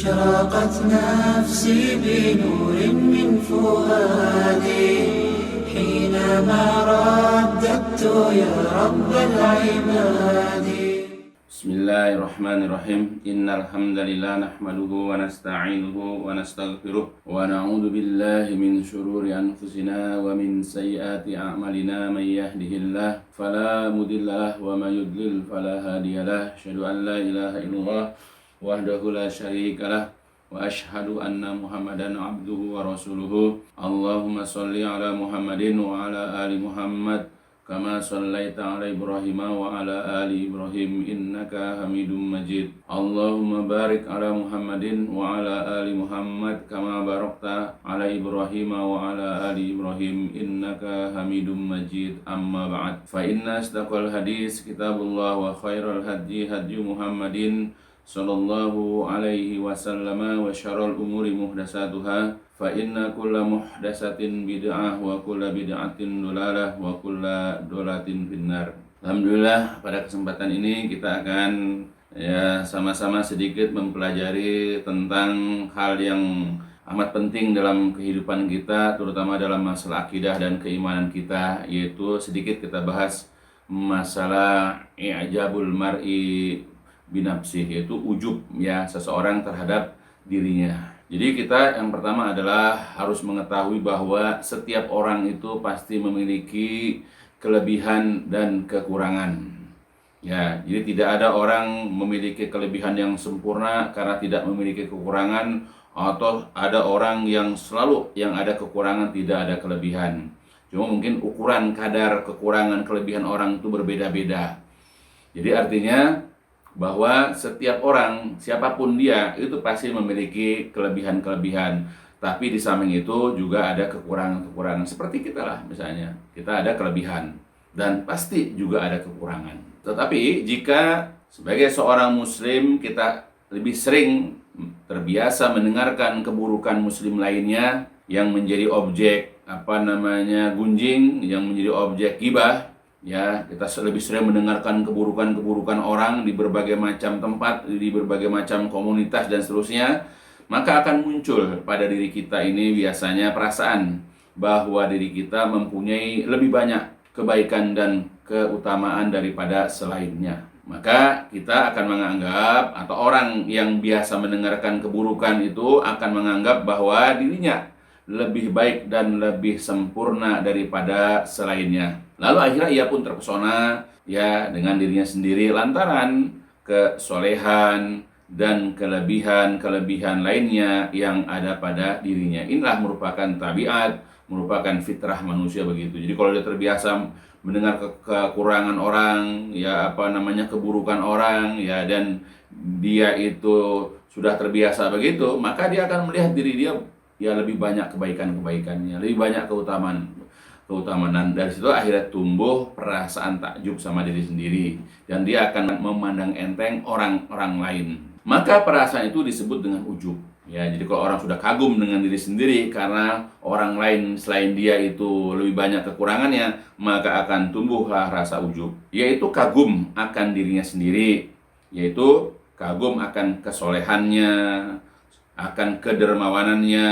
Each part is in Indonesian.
أشرقت نفسي بنور من فؤادي حينما رددت يا رب العباد. Bismillahirrahmanirrahim. Innal hamdalillah nahmaduhu wa nasta'inuhu wa nastaghfiruh wa na'udzu billahi min shururi anfusina wa min sayyiati a'malina. May yahdihillahu fala mudhillalah wa may yudlil fala hadiyalah. Asyhadu an la ilaha illallah wahdahu la syarikalah wa asyhadu anna Muhammadan abduhu wa rasuluhu. Allahumma shalli ala Muhammadin wa ala ali Muhammad kama shallaita ala Ibrahim wa ala ali Ibrahim innaka Hamidum Majid. Allahumma barik ala Muhammadin wa ala ali Muhammad kama barakta ala Ibrahim wa ala ali Ibrahim innaka Hamidum Majid. Amma ba'd. Fa inna asdaqal hadis kitabullah wa khairal hadi hadi Muhammadin sallallahu alaihi wasallam wa syarrul umuri muhdatsatuha fa inna kulla muhdatsatin bid'ah wa kulla bid'atin dhalalah wa kulla dhalalatin finnar. Alhamdulillah, pada kesempatan ini kita akan sama-sama sedikit mempelajari tentang hal yang amat penting dalam kehidupan kita, terutama dalam masalah akidah dan keimanan kita, yaitu sedikit kita bahas masalah i'jabul mar'i binafsih, yaitu ujub seseorang terhadap dirinya. Jadi kita yang pertama adalah harus mengetahui bahwa setiap orang itu pasti memiliki kelebihan dan kekurangan. Jadi tidak ada orang memiliki kelebihan yang sempurna karena tidak memiliki kekurangan, atau ada orang yang selalu yang ada kekurangan tidak ada kelebihan. Cuma mungkin ukuran kadar kekurangan kelebihan orang itu berbeda-beda. Jadi artinya bahwa setiap orang, siapapun dia, itu pasti memiliki kelebihan-kelebihan. Tapi di samping itu juga ada kekurangan-kekurangan. Seperti kita lah misalnya, kita ada kelebihan dan pasti juga ada kekurangan. Tetapi jika sebagai seorang muslim kita lebih sering terbiasa mendengarkan keburukan muslim lainnya yang menjadi objek gunjing, yang menjadi objek gibah, kita lebih sering mendengarkan keburukan-keburukan orang di berbagai macam tempat, di berbagai macam komunitas dan seterusnya, maka akan muncul pada diri kita ini biasanya perasaan bahwa diri kita mempunyai lebih banyak kebaikan dan keutamaan daripada selainnya. Maka kita akan menganggap, atau orang yang biasa mendengarkan keburukan itu akan menganggap bahwa dirinya lebih baik dan lebih sempurna daripada selainnya. Lalu akhirnya ia pun terpesona dengan dirinya sendiri lantaran kesolehan dan kelebihan-kelebihan lainnya yang ada pada dirinya. Inilah merupakan tabiat, merupakan fitrah manusia begitu. Jadi kalau dia terbiasa mendengar kekurangan orang, keburukan orang, dan dia itu sudah terbiasa begitu, maka dia akan melihat diri dia lebih banyak kebaikan-kebaikannya, lebih banyak keutamaan. Dari situ akhirnya tumbuh perasaan takjub sama diri sendiri, dan dia akan memandang enteng orang-orang lain. Maka perasaan itu disebut dengan ujub. Jadi kalau orang sudah kagum dengan diri sendiri karena orang lain selain dia itu lebih banyak kekurangannya, maka akan tumbuhlah rasa ujub, yaitu kagum akan dirinya sendiri, yaitu kagum akan kesolehannya, akan kedermawanannya,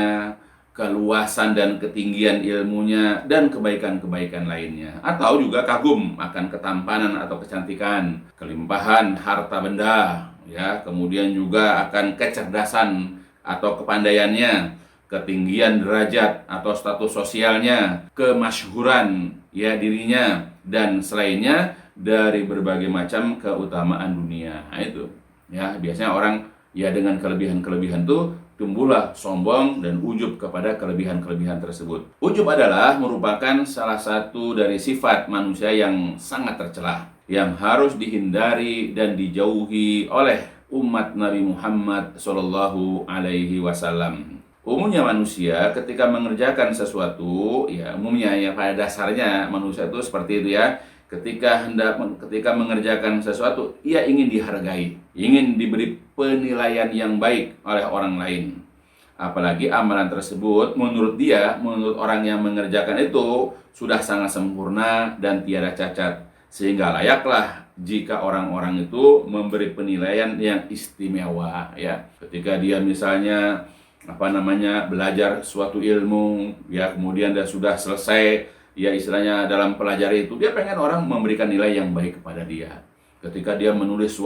keluasan dan ketinggian ilmunya, dan kebaikan-kebaikan lainnya. Atau juga kagum akan ketampanan atau kecantikan, kelimpahan harta benda, kemudian juga akan kecerdasan atau kepandaiannya, ketinggian derajat atau status sosialnya, kemasyhuran dirinya, dan selainnya dari berbagai macam keutamaan dunia. Itu biasanya orang dengan kelebihan-kelebihan itu tumbuhlah sombong dan ujub kepada kelebihan-kelebihan tersebut. Ujub adalah merupakan salah satu dari sifat manusia yang sangat tercela, yang harus dihindari dan dijauhi oleh umat Nabi Muhammad sallallahu alaihi wasallam. Umumnya manusia ketika mengerjakan sesuatu, umumnya pada dasarnya manusia itu seperti itu ketika mengerjakan sesuatu, ia ingin dihargai, ingin diberi penilaian yang baik oleh orang lain. Apalagi amalan tersebut menurut orang yang mengerjakan itu sudah sangat sempurna dan tiada cacat, sehingga layaklah jika orang-orang itu memberi penilaian yang istimewa, ya. Ketika dia misalnya belajar suatu ilmu, ya, kemudian dia sudah selesai, ya, istilahnya dalam pelajari itu, dia pengen orang memberikan nilai yang baik kepada dia. Ketika dia menulis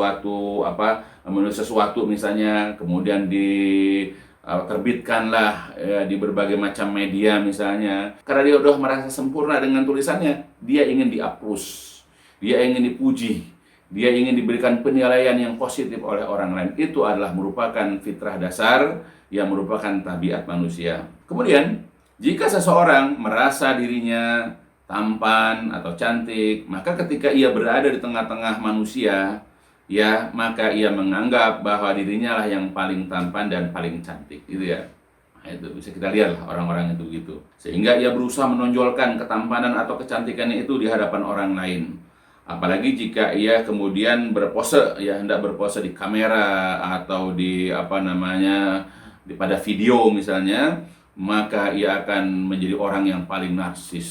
sesuatu misalnya, kemudian terbitkanlah di berbagai macam media misalnya, karena dia udah merasa sempurna dengan tulisannya, dia ingin diaplaus, dia ingin dipuji, dia ingin diberikan penilaian yang positif oleh orang lain. Itu adalah merupakan fitrah dasar yang merupakan tabiat manusia. Kemudian jika seseorang merasa dirinya tampan atau cantik, maka ketika ia berada di tengah-tengah manusia, ya, maka ia menganggap bahwa dirinya lah yang paling tampan dan paling cantik, gitu ya. Nah, itu bisa kita lihat lah orang-orang itu gitu. Sehingga ia berusaha menonjolkan ketampanan atau kecantikannya itu di hadapan orang lain. Apalagi jika ia kemudian berpose, ya, hendak berpose di kamera atau pada video misalnya, maka ia akan menjadi orang yang paling narsis,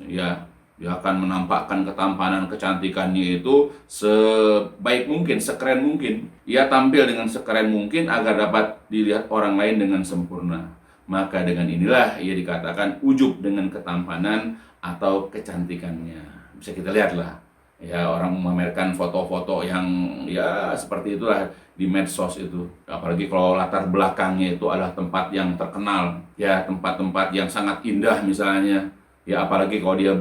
ya. Dia akan menampakkan ketampanan, kecantikannya itu sebaik mungkin, sekeren mungkin. Ia tampil dengan sekeren mungkin agar dapat dilihat orang lain dengan sempurna. Maka dengan inilah ia dikatakan ujub dengan ketampanan atau kecantikannya. Bisa kita lihatlah, ya, orang memamerkan foto-foto yang, ya, seperti itulah di medsos itu. Apalagi kalau latar belakangnya itu adalah tempat yang terkenal, ya, tempat-tempat yang sangat indah misalnya. Ya, apalagi kalau dia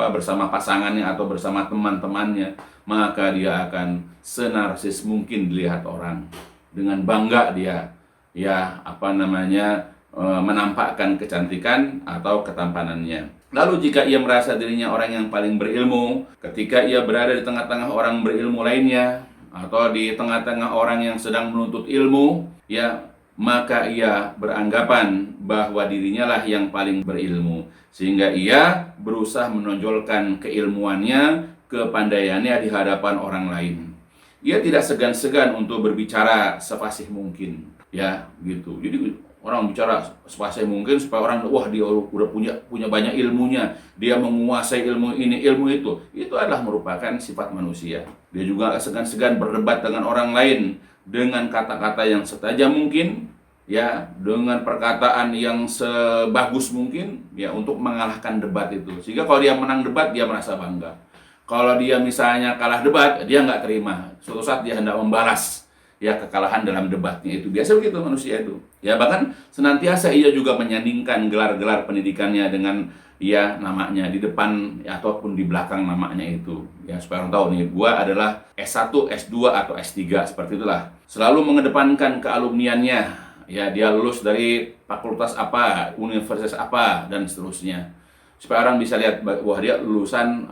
bersama pasangannya atau bersama teman-temannya, maka dia akan senarsis mungkin dilihat orang. Dengan bangga dia, ya, menampakkan kecantikan atau ketampanannya. Lalu jika ia merasa dirinya orang yang paling berilmu, ketika ia berada di tengah-tengah orang berilmu lainnya, atau di tengah-tengah orang yang sedang menuntut ilmu, ya, maka ia beranggapan bahwa dirinya lah yang paling berilmu, sehingga ia berusaha menonjolkan keilmuannya, kepandaiannya di hadapan orang lain. Ia tidak segan-segan untuk berbicara sefasih mungkin, ya, gitu. Jadi orang bicara sefasih mungkin supaya orang, wah, dia udah punya banyak ilmunya, dia menguasai ilmu ini, ilmu itu. Itu adalah merupakan sifat manusia. Dia juga segan-segan berdebat dengan orang lain dengan kata-kata yang setajam mungkin, ya, dengan perkataan yang sebagus mungkin, ya, untuk mengalahkan debat itu. Sehingga kalau dia menang debat, dia merasa bangga. Kalau dia misalnya kalah debat, dia nggak terima. Suatu saat dia hendak membalas, ya, kekalahan dalam debatnya itu. Biasa begitu manusia itu. Ya, bahkan senantiasa ia juga menyandingkan gelar-gelar pendidikannya dengan, ya, namanya di depan, ya, ataupun di belakang namanya itu. Ya, supaya orang tahu nih, gua adalah S1, S2 atau S3, seperti itulah. Selalu mengedepankan kealumniannya. Ya, dia lulus dari fakultas apa, universitas apa, dan seterusnya. Supaya orang bisa lihat bahwa dia lulusan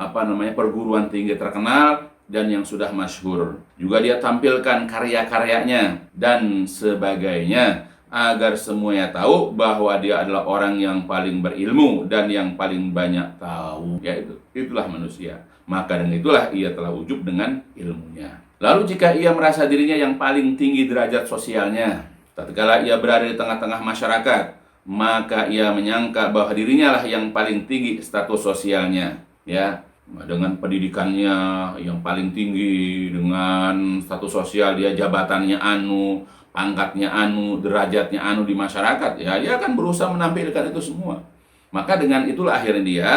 perguruan tinggi terkenal dan yang sudah masyhur. Juga dia tampilkan karya-karyanya dan sebagainya agar semuanya tahu bahwa dia adalah orang yang paling berilmu dan yang paling banyak tahu. Ya, itulah manusia. Maka dengan itulah ia telah ujub dengan ilmunya. Lalu jika ia merasa dirinya yang paling tinggi derajat sosialnya, tatkala ia berada di tengah-tengah masyarakat, maka ia menyangka bahwa dirinya lah yang paling tinggi status sosialnya, ya, dengan pendidikannya yang paling tinggi, dengan status sosial dia, jabatannya anu, pangkatnya anu, derajatnya anu di masyarakat, ya, dia akan berusaha menampilkan itu semua. Maka dengan itulah akhirnya dia,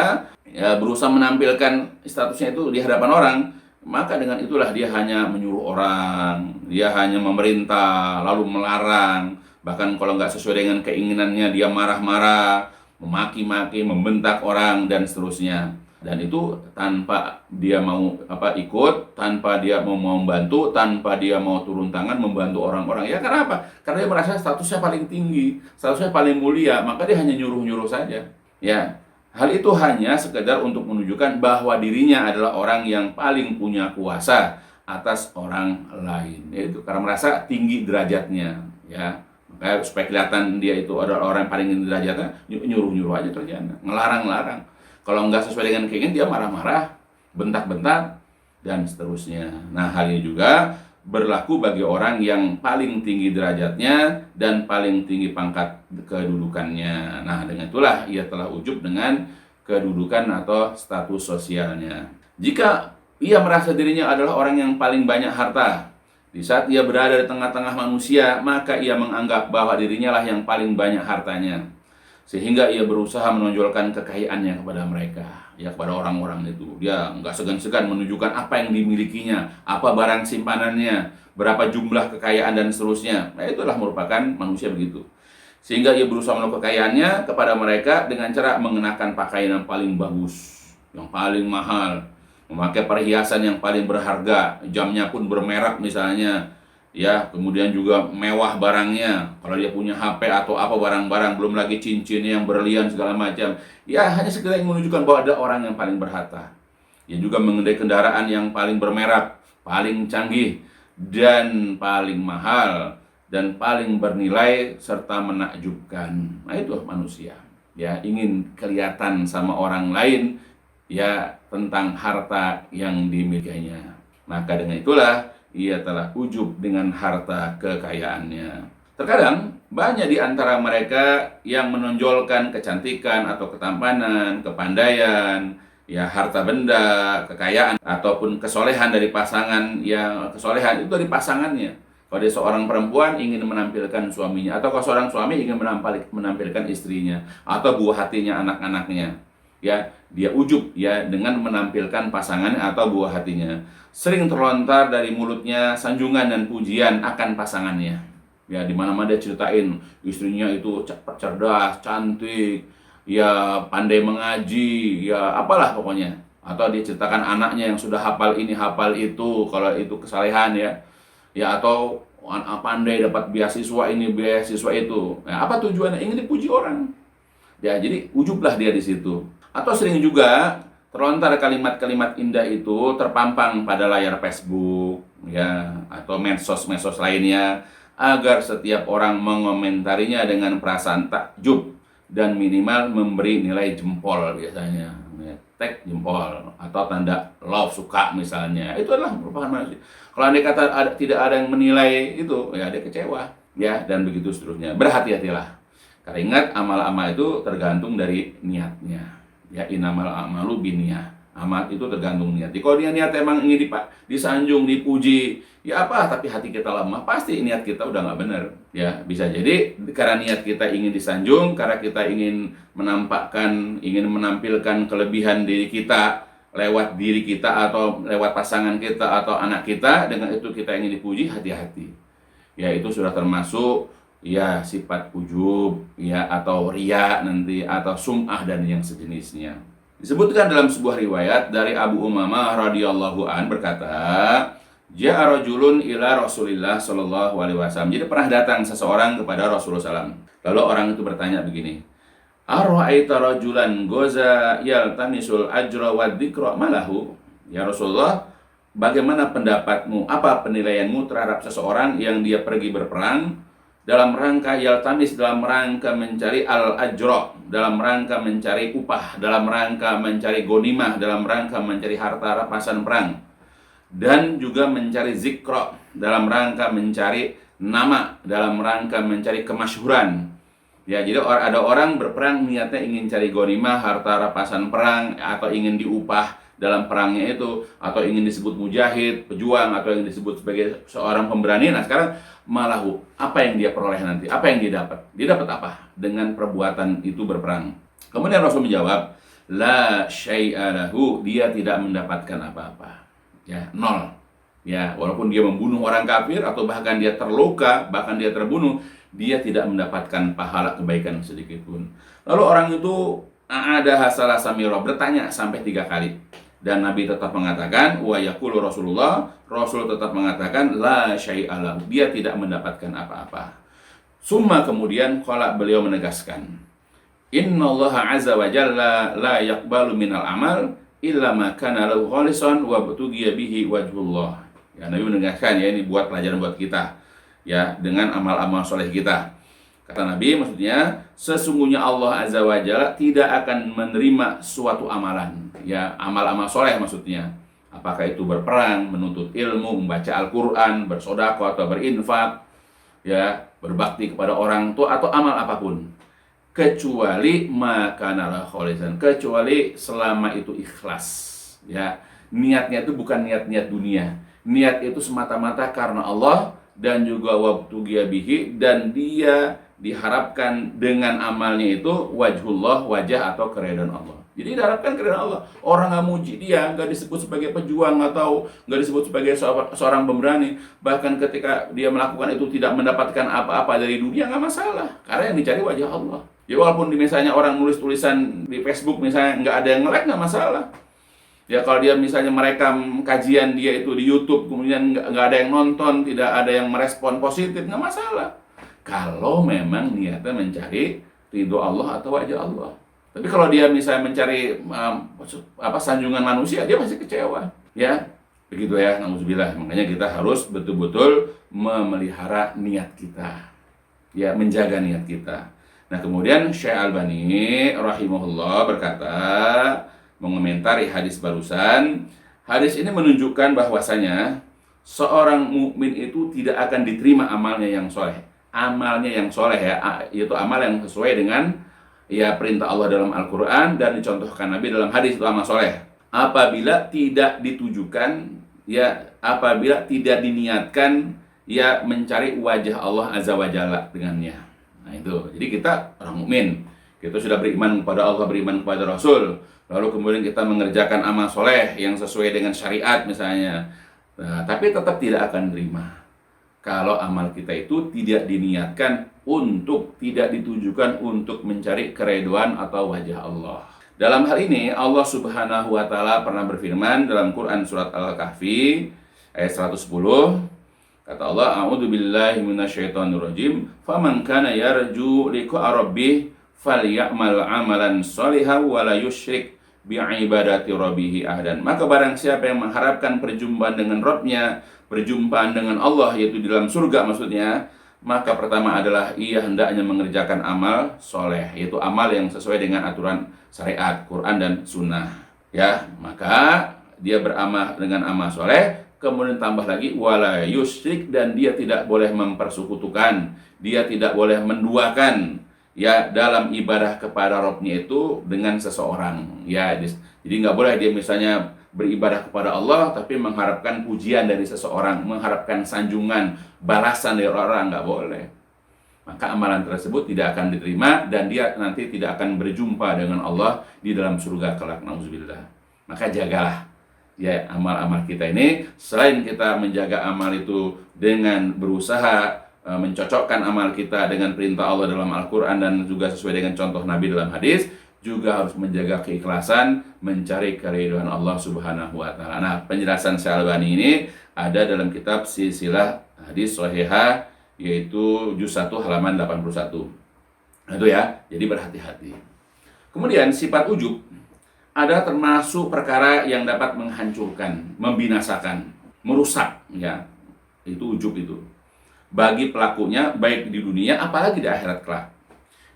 ya, berusaha menampilkan statusnya itu di hadapan orang. Maka dengan itulah dia hanya menyuruh orang, dia hanya memerintah, lalu melarang. Bahkan kalau nggak sesuai dengan keinginannya, dia marah-marah, memaki-maki, membentak orang, dan seterusnya. Dan itu tanpa dia mau ikut, tanpa dia mau membantu, tanpa dia mau turun tangan membantu orang-orang. Ya, karena apa? Karena dia merasa statusnya paling tinggi, statusnya paling mulia, maka dia hanya nyuruh-nyuruh saja. Ya, hal itu hanya sekedar untuk menunjukkan bahwa dirinya adalah orang yang paling punya kuasa atas orang lain. Yaitu karena merasa tinggi derajatnya, ya. Makanya supaya kelihatan dia itu adalah orang yang paling tinggi derajatnya, nyuruh-nyuruh aja kerjanya, ngelarang-larang. Kalau nggak sesuai dengan keinginan, dia marah-marah, bentak-bentak, dan seterusnya. Nah, hal ini juga berlaku bagi orang yang paling tinggi derajatnya dan paling tinggi pangkat kedudukannya. Nah, dengan itulah ia telah ujub dengan kedudukan atau status sosialnya. Jika ia merasa dirinya adalah orang yang paling banyak harta. Di saat ia berada di tengah-tengah manusia, maka ia menganggap bahwa dirinya lah yang paling banyak hartanya. Sehingga ia berusaha menonjolkan kekayaannya kepada mereka, ya kepada orang-orang itu. Dia nggak segan-segan menunjukkan apa yang dimilikinya, apa barang simpanannya, berapa jumlah kekayaan dan seterusnya. Nah, itulah merupakan manusia begitu. Sehingga ia berusaha menunjukkan kekayaannya kepada mereka dengan cara mengenakan pakaian yang paling bagus, yang paling mahal, memakai perhiasan yang paling berharga, jamnya pun bermerek misalnya, ya, kemudian juga mewah barangnya. Kalau dia punya HP atau apa barang-barang, belum lagi cincinnya yang berlian segala macam. Ya, hanya sekedar menunjukkan bahwa ada orang yang paling berharta. Ia juga mengendarai kendaraan yang paling bermerek, paling canggih, dan paling mahal, dan paling bernilai serta menakjubkan. Nah, itu manusia. Ya, ingin kelihatan sama orang lain, ya, tentang harta yang dimilikinya. Maka dengan itulah ia telah ujub dengan harta kekayaannya. Terkadang banyak di antara mereka yang menonjolkan kecantikan atau ketampanan, kepandaian, ya, harta benda, kekayaan ataupun kesolehan dari pasangan, yang kesolehan itu dari pasangannya. Kalau dia seorang perempuan ingin menampilkan suaminya, atau kalau seorang suami ingin menampilkan istrinya atau buah hatinya, anak-anaknya. Ya, dia ujub ya dengan menampilkan pasangan atau buah hatinya. Sering terlontar dari mulutnya sanjungan dan pujian akan pasangannya. Ya, di mana-mana dia ceritain istrinya itu cerdas, cantik, ya, pandai mengaji, ya, apalah pokoknya. Atau dia ceritakan anaknya yang sudah hafal ini, hafal itu, kalau itu kesalehan ya. Ya, atau pandai dapat beasiswa ini, beasiswa itu. Nah, apa tujuannya? Ingin dipuji orang. Ya, jadi ujublah dia di situ. Atau sering juga terlontar kalimat-kalimat indah itu terpampang pada layar Facebook, ya, atau medsos-medsos lainnya, agar setiap orang mengomentarinya dengan perasaan takjub dan minimal memberi nilai jempol biasanya, ya, tag jempol atau tanda love, suka misalnya. Itu adalah merupakan manusia. Kalau andai kata tidak ada yang menilai itu, ya dia kecewa, ya, dan begitu seterusnya. Berhati-hatilah. Karena ingat, amal-amal itu tergantung dari niatnya. Ya, innamal a'malu binniyah. Amal itu tergantung niat. Kalau dia niat emang ingin disanjung, dipuji, ya apa, tapi hati kita lemah, pasti niat kita udah nggak benar. Ya, bisa jadi karena niat kita ingin disanjung, karena kita ingin ingin menampilkan kelebihan diri kita lewat diri kita atau lewat pasangan kita atau anak kita, dengan itu kita ingin dipuji, hati-hati. Ya, itu sudah termasuk ya sifat ujub, ya, atau riya nanti, atau sum'ah dan yang sejenisnya. Disebutkan dalam sebuah riwayat dari Abu Umamah radhiyallahu an berkata, ja'a rajulun ila Rasulillah sallallahu alaihi wasallam. Jadi pernah datang seseorang kepada Rasulullah SAW. Lalu orang itu bertanya begini, ara'aita rajulan goza yaltamisul ajra wa dzikra malahu? Ya Rasulullah, bagaimana pendapatmu, apa penilaianmu terhadap seseorang yang dia pergi berperang dalam rangka yaltamis, dalam rangka mencari al-ajra, dalam rangka mencari upah, dalam rangka mencari gonimah, dalam rangka mencari harta rampasan perang, dan juga mencari zikra, dalam rangka mencari nama, dalam rangka mencari kemasyhuran. Ya, jadi ada orang berperang niatnya ingin cari gonimah, harta rampasan perang, atau ingin diupah dalam perangnya itu, atau ingin disebut mujahid, pejuang, atau yang disebut sebagai seorang pemberani. Nah, sekarang malahu, apa yang dia peroleh nanti? Apa yang dia dapat? Dia dapat apa dengan perbuatan itu berperang? Kemudian Rasul menjawab, la syai'a lahu, dia tidak mendapatkan apa-apa. Ya, nol. Ya, walaupun dia membunuh orang kafir atau bahkan dia terluka, bahkan dia terbunuh, dia tidak mendapatkan pahala kebaikan sedikit pun. Lalu orang itu ada hasalah samiro, bertanya sampai 3 kali. Dan Nabi tetap mengatakan, wa yaqulu Rasulullah, Rasul tetap mengatakan, la syai'alah, dia tidak mendapatkan apa-apa. Summa kemudian qala, beliau menegaskan, innallaha azza wa jalla la yaqbalu minal amal illa ma kana lahu khalisan wa butughiya bihi wajhullah. Ya, Nabi menegaskan, ya, ini buat pelajaran buat kita, ya, dengan amal-amal soleh kita. Kata Nabi, maksudnya sesungguhnya Allah azza wa jalla tidak akan menerima suatu amalan, ya, amal-amal soleh maksudnya, apakah itu berperang, menuntut ilmu, membaca Al-Quran, bersedekah atau berinfak, ya, berbakti kepada orang tua, atau amal apapun, kecuali makanalah kholisan, kecuali selama itu ikhlas, ya, Niatnya itu bukan niat-niat dunia. Niat itu semata-mata karena Allah dan juga wabtughiya bihi, dan dia diharapkan dengan amalnya itu wajhullah, wajah atau keridhaan Allah. Jadi diharapkan keridhaan Allah. Orang nggak muji dia, nggak disebut sebagai pejuang atau nggak disebut sebagai seorang pemberani. Bahkan ketika dia melakukan itu tidak mendapatkan apa-apa dari dunia, nggak masalah. Karena yang dicari wajah Allah. Ya walaupun misalnya orang nulis tulisan di Facebook misalnya nggak ada yang nge-like, nggak masalah. Ya kalau dia misalnya merekam kajian dia itu di YouTube, kemudian nggak ada yang nonton, tidak ada yang merespon positif, nggak masalah. Kalau memang niatnya mencari ridho Allah atau wajah Allah. Tapi kalau dia misalnya mencari sanjungan manusia, dia pasti kecewa. Ya, begitu ya, nauzubillah. Makanya kita harus betul-betul memelihara niat kita. Ya, menjaga niat kita. Nah, kemudian Syekh Albani rahimahullah berkata, mengomentari hadis barusan, hadis ini menunjukkan bahwasanya seorang mukmin itu tidak akan diterima amalnya yang soleh. Amalnya yang soleh ya, yaitu amal yang sesuai dengan ya perintah Allah dalam Al-Quran dan dicontohkan Nabi dalam hadis, itu amal soleh. Apabila tidak ditujukan, ya apabila tidak diniatkan ya mencari wajah Allah Azza wa Jalla dengannya. Nah itu, jadi kita orang mukmin, kita sudah beriman kepada Allah, beriman kepada Rasul, lalu kemudian kita mengerjakan amal soleh yang sesuai dengan syariat misalnya, nah, tapi tetap tidak akan terima kalau amal kita itu tidak diniatkan untuk, tidak ditujukan untuk mencari keridhaan atau wajah Allah. Dalam hal ini Allah Subhanahu wa taala pernah berfirman dalam Quran surat Al-Kahfi ayat 110. Kata Allah, a'udzu billahi minasyaitonir rajim, faman kana yarju liqa'a rabbih falyamal amalan shalihan wa la yusyrik bi'ibadati rabbih ahadan. Maka barang siapa yang mengharapkan perjumpaan dengan Rabb-nya, perjumpaan dengan Allah, yaitu di dalam surga maksudnya, maka pertama adalah ia hendaknya mengerjakan amal soleh, yaitu amal yang sesuai dengan aturan syariat, Quran dan Sunnah. Ya, maka dia beramal dengan amal soleh, kemudian tambah lagi wala yusyrik, dan dia tidak boleh mempersekutukan, dia tidak boleh menduakan ya dalam ibadah kepada Rabb-nya itu dengan seseorang. Ya, jadi nggak boleh dia misalnya beribadah kepada Allah tapi mengharapkan pujian dari seseorang, mengharapkan sanjungan, balasan dari orang, nggak boleh. Maka amalan tersebut tidak akan diterima dan dia nanti tidak akan berjumpa dengan Allah di dalam surga kelak, nauzubillah. Maka jagalah ya amal-amal kita ini. Selain kita menjaga amal itu dengan berusaha mencocokkan amal kita dengan perintah Allah dalam Al-Quran dan juga sesuai dengan contoh Nabi dalam hadis, juga harus menjaga keikhlasan, mencari keridhaan Allah Subhanahu wa taala. Nah, penjelasan Syekh Albani ini ada dalam kitab Silsilah Hadis Shahihah, yaitu juz 1 halaman 81. Nah, itu ya. Jadi berhati-hati. Kemudian sifat ujub ada termasuk perkara yang dapat menghancurkan, membinasakan, merusak ya. Itu ujub itu. Bagi pelakunya baik di dunia apalagi di akhirat kelak.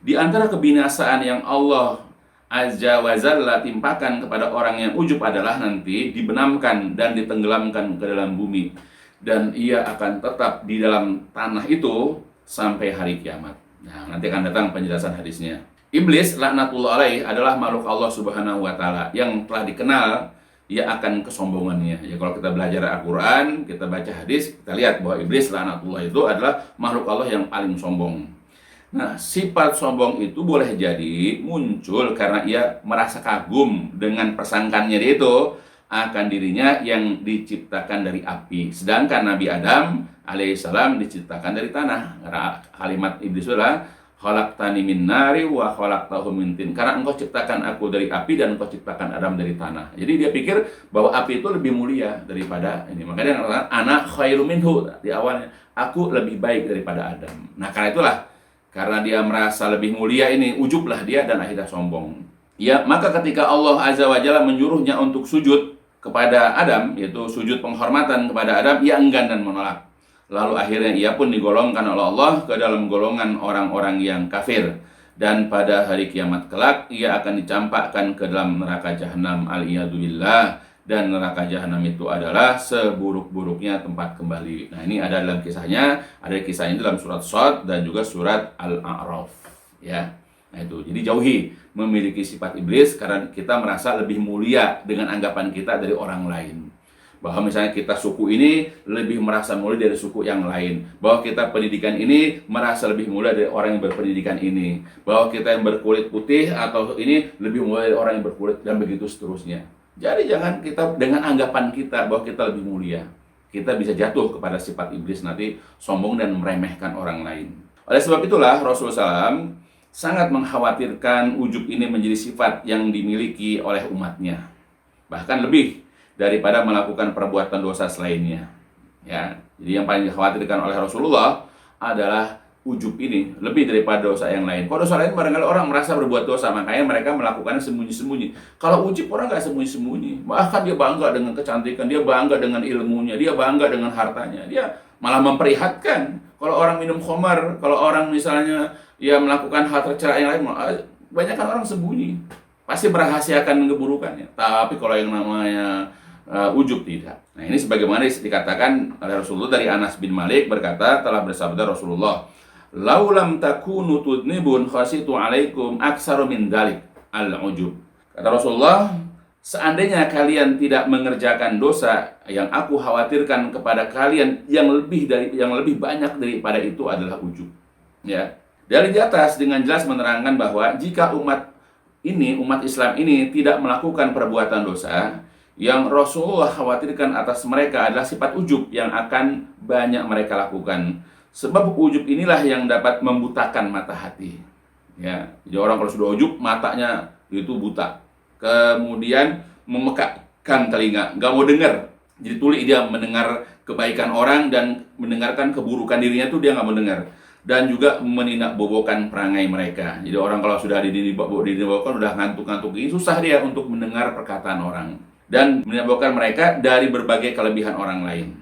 Di antara kebinasaan yang Allah Azza wa Jalla timpakan kepada orang yang ujub adalah nanti dibenamkan dan ditenggelamkan ke dalam bumi, dan ia akan tetap di dalam tanah itu sampai hari kiamat. Nah, nanti akan datang penjelasan hadisnya. Iblis laknatullah alaih adalah makhluk Allah Subhanahu wa taala yang telah dikenal ia akan kesombongannya. Ya kalau kita belajar Al-Quran, kita baca hadis, kita lihat bahwa iblis laknatullah itu adalah makhluk Allah yang paling sombong. Nah, sifat sombong itu boleh jadi muncul karena ia merasa kagum dengan persangkannya dia itu akan dirinya yang diciptakan dari api. Sedangkan Nabi Adam alaihissalam diciptakan dari tanah. Karena kalimat iblis adalah khalaqtani min nari wa khalaqtahu min tin. Karena engkau ciptakan aku dari api dan engkau ciptakan Adam dari tanah. Jadi dia pikir bahwa api itu lebih mulia daripada ini. Makanya dia mengatakan ana khairu minhu di awalnya. Aku lebih baik daripada Adam. Nah, karena itulah, karena dia merasa lebih mulia ini, ujublah dia dan akhirnya sombong. Ya, maka ketika Allah Azza wa Jalla menyuruhnya untuk sujud kepada Adam, yaitu sujud penghormatan kepada Adam, ia enggan dan menolak. Lalu akhirnya ia pun digolongkan oleh Allah ke dalam golongan orang-orang yang kafir. Dan pada hari kiamat kelak, ia akan dicampakkan ke dalam neraka jahanam, al-iyadzubillah. Dan neraka jahanam itu adalah seburuk-buruknya tempat kembali. Nah, ini ada dalam kisahnya, ada kisahnya dalam surat Shad dan juga surat Al-A'raf. Ya. Nah itu, jadi jauhi memiliki sifat iblis karena kita merasa lebih mulia dengan anggapan kita dari orang lain. Bahwa misalnya kita suku ini lebih merasa mulia dari suku yang lain. Bahwa kita pendidikan ini merasa lebih mulia dari orang yang berpendidikan ini. Bahwa kita yang berkulit putih atau ini lebih mulia dari orang yang berkulit, dan begitu seterusnya. Jadi jangan kita dengan anggapan kita bahwa kita lebih mulia, kita bisa jatuh kepada sifat iblis nanti, sombong dan meremehkan orang lain. Oleh sebab itulah Rasulullah SAW sangat mengkhawatirkan ujub ini menjadi sifat yang dimiliki oleh umatnya, bahkan lebih daripada melakukan perbuatan dosa selainnya. Ya, jadi yang paling dikhawatirkan oleh Rasulullah adalah ujub ini lebih daripada dosa yang lain. Kalau dosa lain barangkali orang merasa berbuat dosa, makanya mereka melakukannya sembunyi-sembunyi. Kalau ujub orang nggak sembunyi-sembunyi, bahkan dia bangga dengan kecantikan, dia bangga dengan ilmunya, dia bangga dengan hartanya, dia malah memperlihatkan. Kalau orang minum khamar, kalau orang misalnya ya melakukan hal tercela yang lain, banyak kan orang sembunyi, pasti merahasiakan keburukannya. Tapi kalau yang namanya ujub tidak. Nah ini sebagaimana dikatakan oleh Rasulullah dari Anas bin Malik berkata, telah bersabda Rasulullah, laulam takunu tudnibun khasitu alaikum aksaru min dalik al-ujub. Kata Rasulullah, seandainya kalian tidak mengerjakan dosa, yang aku khawatirkan kepada kalian yang lebih banyak daripada itu adalah ujub. Ya. Dari di atas dengan jelas menerangkan bahwa jika umat Islam ini tidak melakukan perbuatan dosa, yang Rasulullah khawatirkan atas mereka adalah sifat ujub yang akan banyak mereka lakukan. Sebab ujub inilah yang dapat membutakan mata hati. Ya, jadi orang kalau sudah ujub, matanya itu buta. Kemudian memekakkan telinga, nggak mau dengar. Jadi tuli dia mendengar kebaikan orang dan mendengarkan keburukan dirinya itu dia nggak mau dengar. Dan juga menindakbobokan perangai mereka. Jadi orang kalau sudah didinakbobokan, udah ngantuk-ngantuk ini, susah dia untuk mendengar perkataan orang. Dan menindakbobokan mereka dari berbagai kelebihan orang lain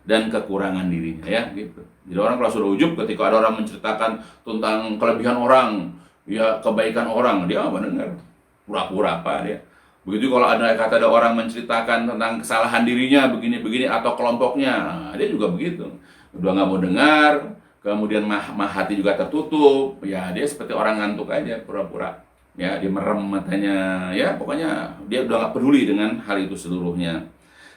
dan kekurangan dirinya, ya gitu. Jadi orang kalau sudah ujub, ketika ada orang menceritakan tentang kelebihan orang, ya kebaikan orang, dia nggak mendengar, pura-pura apa dia. Begitu kalau ada orang menceritakan tentang kesalahan dirinya begini-begini atau kelompoknya, nah, dia juga begitu, udah nggak mau dengar. Kemudian hati juga tertutup, ya dia seperti orang ngantuk aja, pura-pura. Ya, dia merem matanya, ya pokoknya dia udah nggak peduli dengan hal itu seluruhnya.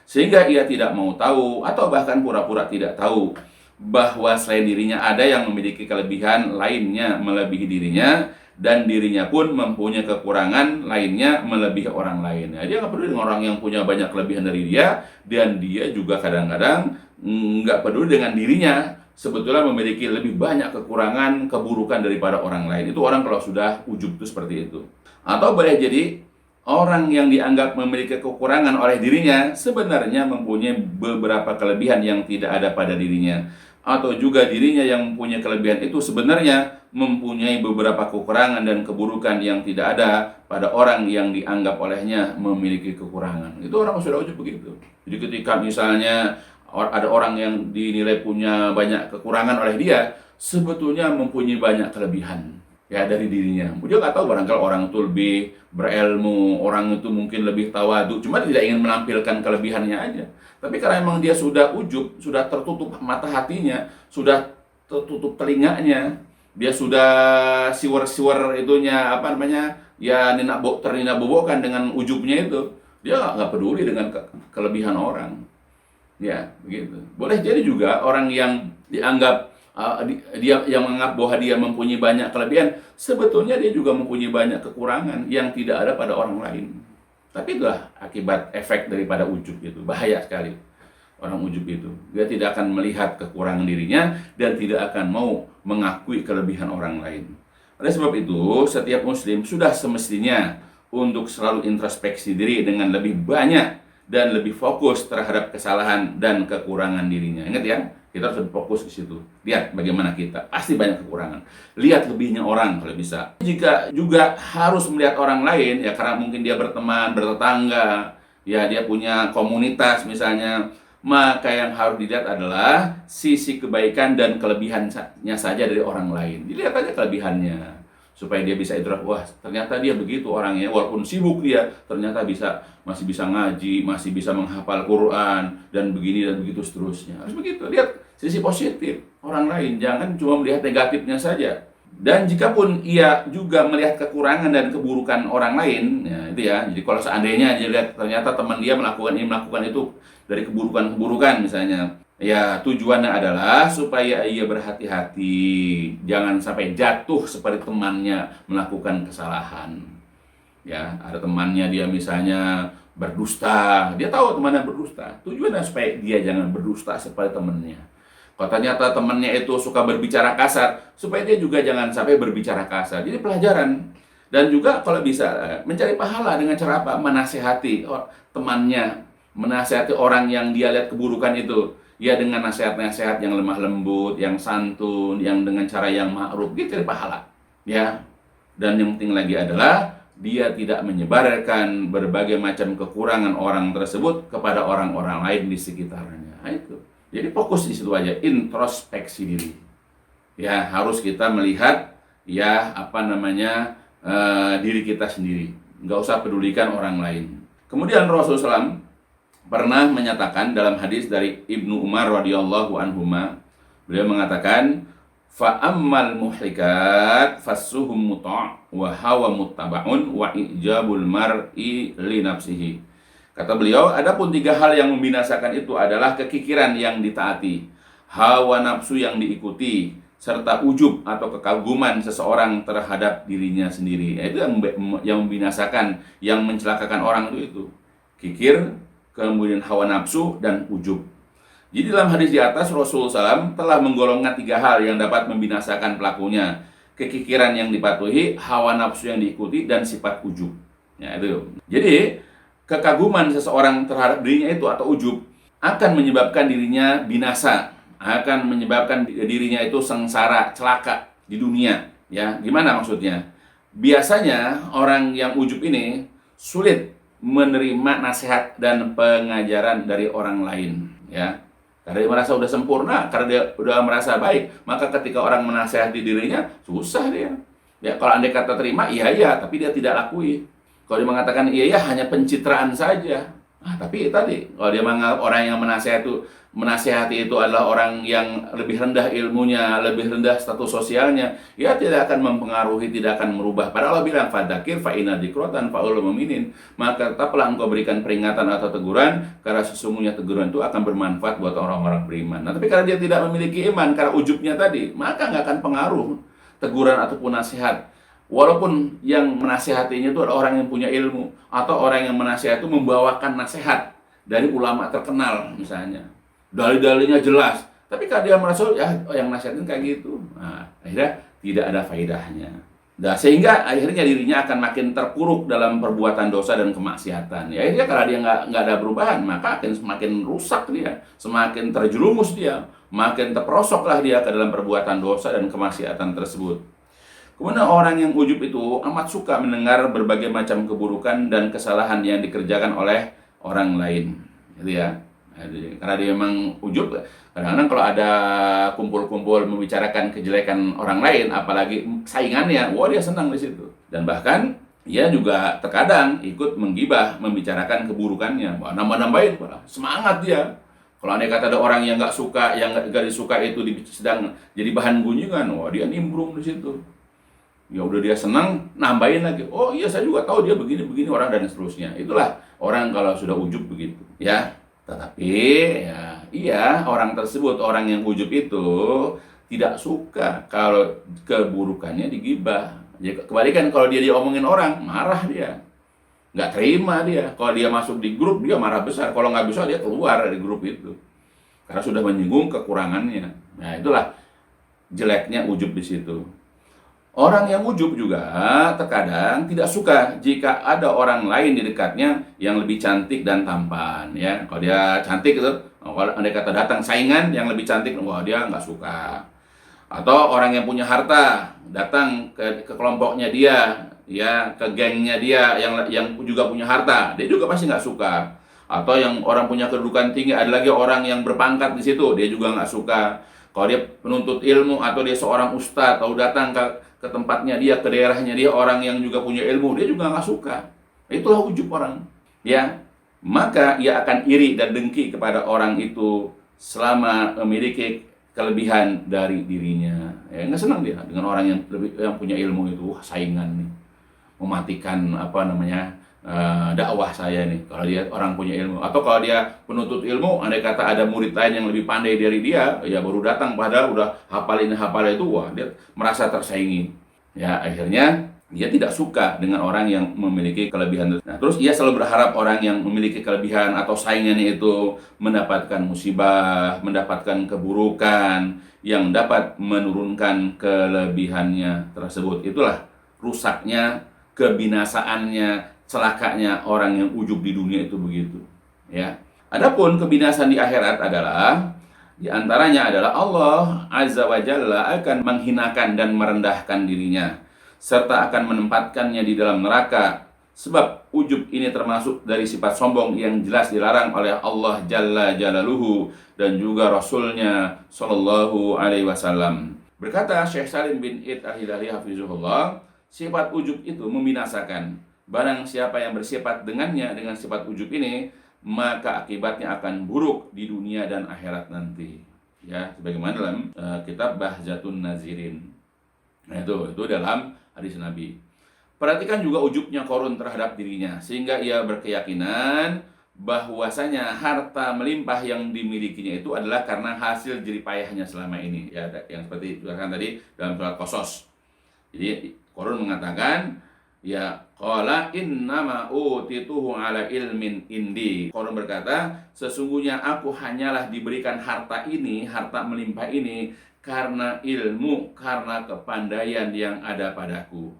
Sehingga ia tidak mau tahu, atau bahkan pura-pura tidak tahu, bahwa selain dirinya ada yang memiliki kelebihan lainnya melebihi dirinya, dan dirinya pun mempunyai kekurangan lainnya melebihi orang lain. Ya, dia nggak peduli dengan orang yang punya banyak kelebihan dari dia, dan dia juga kadang-kadang nggak peduli dengan dirinya sebetulnya memiliki lebih banyak kekurangan, keburukan daripada orang lain. Itu orang kalau sudah ujub itu seperti itu. Atau boleh jadi orang yang dianggap memiliki kekurangan oleh dirinya sebenarnya mempunyai beberapa kelebihan yang tidak ada pada dirinya. Atau juga dirinya yang mempunyai kelebihan itu sebenarnya mempunyai beberapa kekurangan dan keburukan yang tidak ada pada orang yang dianggap olehnya memiliki kekurangan. Itu orang sudah ujub begitu. Jadi ketika misalnya ada orang yang dinilai punya banyak kekurangan oleh dia, sebetulnya mempunyai banyak kelebihan ya dari dirinya. Dia nggak tahu barangkali orang itu lebih berilmu, orang itu mungkin lebih tawadu, cuma tidak ingin menampilkan kelebihannya aja. Tapi karena memang dia sudah ujub, sudah tertutup mata hatinya, sudah tertutup telinganya, dia sudah siwer-siwer itunya ya terindak-bobokan dengan ujubnya itu, dia nggak peduli dengan kelebihan orang. Ya, begitu. Boleh jadi juga orang yang dianggap dia yang menganggap bahwa dia mempunyai banyak kelebihan, sebetulnya dia juga mempunyai banyak kekurangan yang tidak ada pada orang lain. Tapi itulah akibat efek daripada ujub itu. Bahaya sekali orang ujub itu. Dia tidak akan melihat kekurangan dirinya dan tidak akan mau mengakui kelebihan orang lain. Oleh sebab itu, setiap muslim sudah semestinya untuk selalu introspeksi diri dengan lebih banyak dan lebih fokus terhadap kesalahan dan kekurangan dirinya. Ingat ya, kita harus lebih fokus ke situ. Lihat bagaimana kita, pasti banyak kekurangan. Lihat lebihnya orang kalau bisa. Jika juga harus melihat orang lain, ya karena mungkin dia berteman, bertetangga, ya dia punya komunitas misalnya, maka yang harus dilihat adalah sisi kebaikan dan kelebihannya saja dari orang lain. Dilihat aja kelebihannya, supaya dia bisa idrak, wah ternyata dia begitu orangnya, walaupun sibuk dia, ternyata masih bisa ngaji, masih bisa menghafal Quran, dan begini dan begitu seterusnya. Harus begitu, lihat sisi positif orang lain, jangan cuma melihat negatifnya saja. Dan jikapun ia juga melihat kekurangan dan keburukan orang lain, ya itu ya. Jadi kalau seandainya dia lihat ternyata teman dia melakukan ini melakukan itu dari keburukan-keburukan misalnya, ya tujuannya adalah supaya ia berhati-hati, jangan sampai jatuh seperti temannya melakukan kesalahan. Ya, ada temannya dia misalnya berdusta, dia tahu temannya berdusta. Tujuannya supaya dia jangan berdusta seperti temannya. Kalau ternyata temannya itu suka berbicara kasar, supaya dia juga jangan sampai berbicara kasar. Jadi pelajaran. Dan juga kalau bisa mencari pahala dengan cara apa? Menasehati temannya, menasehati orang yang dia lihat keburukan itu. Ya dengan nasihat-nasihat yang lemah lembut, yang santun, yang dengan cara yang ma'ruf, gitu cari pahala. Ya. Dan yang penting lagi adalah dia tidak menyebarkan berbagai macam kekurangan orang tersebut kepada orang-orang lain di sekitarnya. Nah, itu. Jadi fokus di situ aja, introspeksi diri. Ya, harus kita melihat ya diri kita sendiri. Nggak usah pedulikan orang lain. Kemudian Rasulullah SAW pernah menyatakan dalam hadis dari Ibnu Umar radhiyallahu anhuma, beliau mengatakan, fa ammal muhlikat fasuhum muta' wa hawa muttaba'un wa ijabul mar'i li nafsihi. Kata beliau, adapun 3 hal yang membinasakan itu adalah kekikiran yang ditaati, hawa nafsu yang diikuti, serta ujub atau kekaguman seseorang terhadap dirinya sendiri. Itu yang membinasakan, yang mencelakakan orang itu. Kikir, kemudian hawa nafsu, dan ujub. Jadi dalam hadis di atas Rasulullah SAW telah menggolongkan 3 hal yang dapat membinasakan pelakunya. Kekikiran yang dipatuhi, hawa nafsu yang diikuti, dan sifat ujub. Ya, itu. Jadi kekaguman seseorang terhadap dirinya itu atau ujub akan menyebabkan dirinya binasa, akan menyebabkan dirinya itu sengsara, celaka di dunia. Ya, gimana maksudnya? Biasanya orang yang ujub ini sulit menerima nasihat dan pengajaran dari orang lain. Ya, karena dia merasa udah sempurna, karena dia udah merasa baik, maka ketika orang menasihati dirinya susah dia. Ya, kalau andai kata terima, iya, tapi dia tidak lakui. Kalau dia mengatakan iya hanya pencitraan saja. Nah, tapi tadi kalau dia menganggap orang yang menasihati itu adalah orang yang lebih rendah ilmunya, lebih rendah status sosialnya, ya tidak akan mempengaruhi, tidak akan merubah. Padahal Allah bilang fadzakir fa inna dzikratan fa'ul mu'minin. Maka tetaplah engkau berikan peringatan atau teguran, karena sesungguhnya teguran itu akan bermanfaat buat orang-orang beriman. Nah, tapi karena dia tidak memiliki iman, karena ujubnya tadi, maka nggak akan pengaruh teguran ataupun nasihat. Walaupun yang menasihatinya itu adalah orang yang punya ilmu, atau orang yang menasihati itu membawakan nasihat dari ulama terkenal misalnya, dalil-dalilnya jelas, tapi kalau dia merasa ya yang nasihatin kayak gitu, nah, akhirnya tidak ada faedahnya. Nah, sehingga akhirnya dirinya akan makin terpuruk dalam perbuatan dosa dan kemaksiatan. Ya akhirnya kalau dia nggak ada perubahan, maka akan semakin rusak dia, semakin terjerumus dia, makin terperosoklah dia ke dalam perbuatan dosa dan kemaksiatan tersebut. Kemudian orang yang ujub itu amat suka mendengar berbagai macam keburukan dan kesalahan yang dikerjakan oleh orang lain, gitu ya. Karena dia memang ujub, kadang-kadang kalau ada kumpul-kumpul membicarakan kejelekan orang lain, apalagi saingannya, wah dia senang di situ. Dan bahkan ia juga terkadang ikut menggibah, membicarakan keburukannya, wah nambah-nambahin, semangat dia. Kalau andai kata ada orang yang nggak suka, yang nggak disuka itu sedang jadi bahan gunjingan, wah dia nimbrung di situ. Ya udah dia senang, nambahin lagi. Oh iya saya juga tahu dia begini-begini orang dan seterusnya. Itulah orang kalau sudah ujub begitu. Ya, tetapi ya iya orang tersebut, orang yang ujub itu tidak suka kalau keburukannya digibah. Ya, kebalikan kalau dia diomongin orang, marah dia. Nggak terima dia. Kalau dia masuk di grup, dia marah besar. Kalau nggak bisa, dia keluar dari grup itu. Karena sudah menyinggung kekurangannya. Nah itulah jeleknya ujub di situ. Orang yang ujub juga terkadang tidak suka jika ada orang lain di dekatnya yang lebih cantik dan tampan. Ya, kalau dia cantik itu, kalau andai kata datang saingan yang lebih cantik, wah dia nggak suka. Atau orang yang punya harta datang ke kelompoknya dia, ya ke gengnya dia yang juga punya harta, dia juga pasti nggak suka. Atau yang orang punya kedudukan tinggi, ada lagi orang yang berpangkat di situ, dia juga nggak suka. Kalau dia penuntut ilmu atau dia seorang ustadz atau datang ke tempatnya dia, ke daerahnya dia, orang yang juga punya ilmu, dia juga nggak suka. Itulah ujub orang. Ya, maka ia akan iri dan dengki kepada orang itu selama memiliki kelebihan dari dirinya. Ya, nggak senang dia dengan orang yang punya ilmu itu. Wah, saingan nih, mematikan dakwah saya nih. Kalau dia orang punya ilmu, atau kalau dia penuntut ilmu, andai kata ada murid lain yang lebih pandai dari dia, ya baru datang padahal udah hafal ini hafal itu, wah dia merasa tersaingi. Ya, akhirnya dia tidak suka dengan orang yang memiliki kelebihan. Nah, terus ia selalu berharap orang yang memiliki kelebihan atau saingannya itu mendapatkan musibah, mendapatkan keburukan yang dapat menurunkan kelebihannya tersebut. Itulah rusaknya, kebinasaannya, celakanya orang yang ujub di dunia itu begitu. Ya. Adapun kebinasaan di akhirat adalah di antaranya adalah Allah Azza wa Jalla akan menghinakan dan merendahkan dirinya, serta akan menempatkannya di dalam neraka. Sebab ujub ini termasuk dari sifat sombong yang jelas dilarang oleh Allah Jalla Jalaluhu dan juga Rasulnya Sallallahu Alaihi Wasallam. Berkata Syekh Salim bin Id Al-Hilali Hafizullah, sifat ujub itu membinasakan. Barang siapa yang bersifat dengannya dengan sifat ujub ini, maka akibatnya akan buruk di dunia dan akhirat nanti. Ya, sebagaimana dalam kitab Bahjatun Nazirin. Nah, itu dalam hadis Nabi. Perhatikan juga ujubnya Qarun terhadap dirinya, sehingga ia berkeyakinan bahwasanya harta melimpah yang dimilikinya itu adalah karena hasil jerih payahnya selama ini. Ya, yang seperti dikatakan tadi dalam surat Qasas. Jadi Qarun mengatakan, ya qala innama utituhu ala ilmin indi. Qarun berkata, sesungguhnya aku hanyalah diberikan harta ini, harta melimpah ini karena ilmu, karena kepandaian yang ada padaku.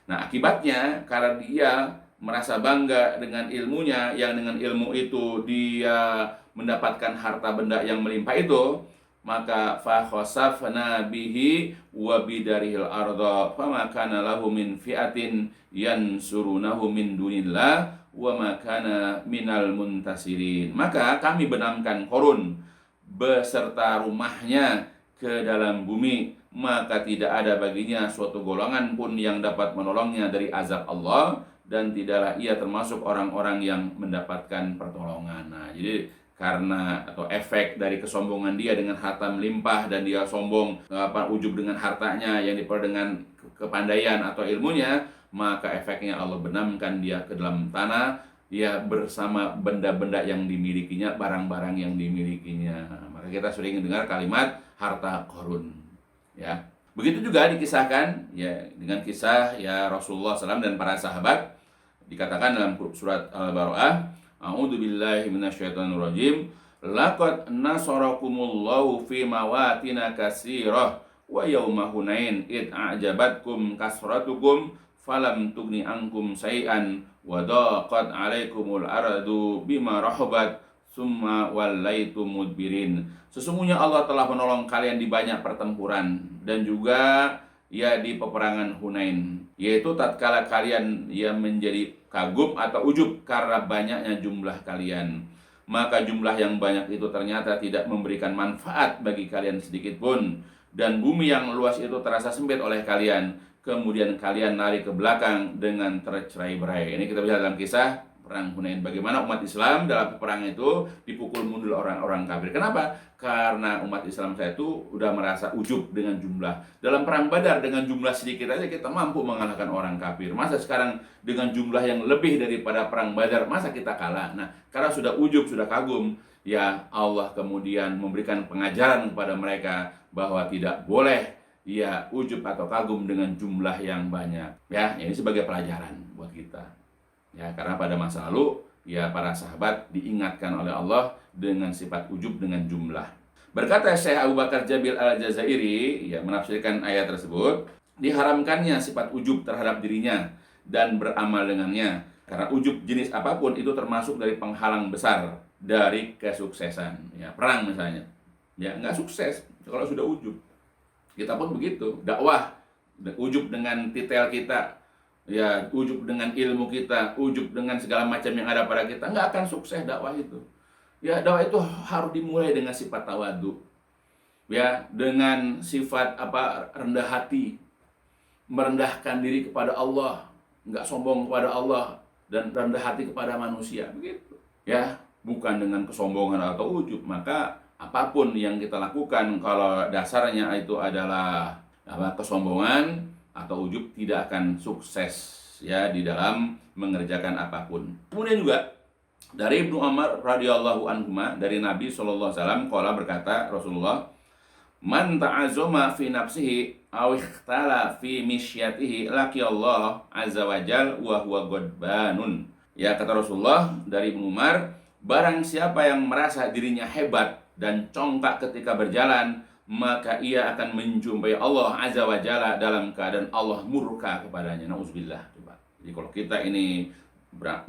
Nah, akibatnya karena dia merasa bangga dengan ilmunya, yang dengan ilmu itu dia mendapatkan harta benda yang melimpah itu, maka fa khasafna bihi wa bidarihil arda fama kana lahu min fi'atin yansurunahu min dunillah wa ma kana minal muntasirin. Maka kami benamkan Qarun beserta rumahnya ke dalam bumi, maka tidak ada baginya suatu golongan pun yang dapat menolongnya dari azab Allah, dan tidaklah ia termasuk orang-orang yang mendapatkan pertolongan. Nah, jadi karena atau efek dari kesombongan dia dengan harta melimpah, dan dia sombong ujub dengan hartanya yang diperoleh dengan kepandaian atau ilmunya, maka efeknya Allah benamkan dia ke dalam tanah, dia bersama benda-benda yang dimilikinya, barang-barang yang dimilikinya. Maka kita sering dengar kalimat harta Qarun. Ya, begitu juga dikisahkan ya dengan kisah ya Rasulullah SAW dan para sahabat. Dikatakan dalam surat Al-Baqarah, a'udzu billahi minasyaitonir rajim, laqad nasarakumullahu fi mawatina katsirah wa yauma hunain id a'jabatkum kasratukum falam tugni ankum syai'an wa daqat 'alaikumul ardu bima rahabat summa wallaitum mudbirin. Sesungguhnya Allah telah menolong kalian di banyak pertempuran dan juga ya di peperangan Hunain, yaitu tatkala kalian ya menjadi kagum atau ujub karena banyaknya jumlah kalian. Maka jumlah yang banyak itu ternyata tidak memberikan manfaat bagi kalian sedikit pun, dan bumi yang luas itu terasa sempit oleh kalian. Kemudian kalian lari ke belakang dengan tercerai-berai. Ini kita bisa dalam kisah perang Hunain, bagaimana umat Islam dalam perang itu dipukul mundur orang-orang kafir. Kenapa? Karena umat Islam saya itu udah merasa ujub dengan jumlah. Dalam perang Badar dengan jumlah sedikit aja kita mampu mengalahkan orang kafir. Masa sekarang dengan jumlah yang lebih daripada perang Badar, masa kita kalah? Nah, karena sudah ujub, sudah kagum, ya Allah kemudian memberikan pengajaran kepada mereka bahwa tidak boleh ya ujub atau kagum dengan jumlah yang banyak. Ya, ini sebagai pelajaran buat kita. Ya, karena pada masa lalu ya para sahabat diingatkan oleh Allah dengan sifat ujub dengan jumlah. Berkata Syekh Abu Bakar Jabil Al-Jazairi ya menafsirkan ayat tersebut, diharamkannya sifat ujub terhadap dirinya dan beramal dengannya. Karena ujub jenis apapun itu termasuk dari penghalang besar dari kesuksesan. Ya, perang misalnya, ya nggak sukses kalau sudah ujub. Kita pun begitu, dakwah ujub dengan titel kita, ya ujub dengan ilmu kita, ujub dengan segala macam yang ada pada kita, nggak akan sukses dakwah itu. Ya, dakwah itu harus dimulai dengan sifat tawadu, ya, dengan sifat rendah hati, merendahkan diri kepada Allah, nggak sombong kepada Allah, dan rendah hati kepada manusia, begitu. Ya, bukan dengan kesombongan atau ujub. Maka apapun yang kita lakukan kalau dasarnya itu adalah kesombongan atau ujub, tidak akan sukses ya di dalam mengerjakan apapun. Kemudian juga dari Ibnu Umar radhiyallahu anhuma, dari Nabi sallallahu alaihi wasallam qala, berkata Rasulullah, man ta'azzama fi nafsihi aw ikhtala fi misyatihi laqiyallahu azza wajal wa huwa ghadbanun. Ya, kata Rasulullah dari Ibnu Umar, barang siapa yang merasa dirinya hebat dan congkak ketika berjalan, maka ia akan menjumpai Allah azza wajalla dalam keadaan Allah murka kepadanya. Nauzubillah. Coba. Jadi kalau kita ini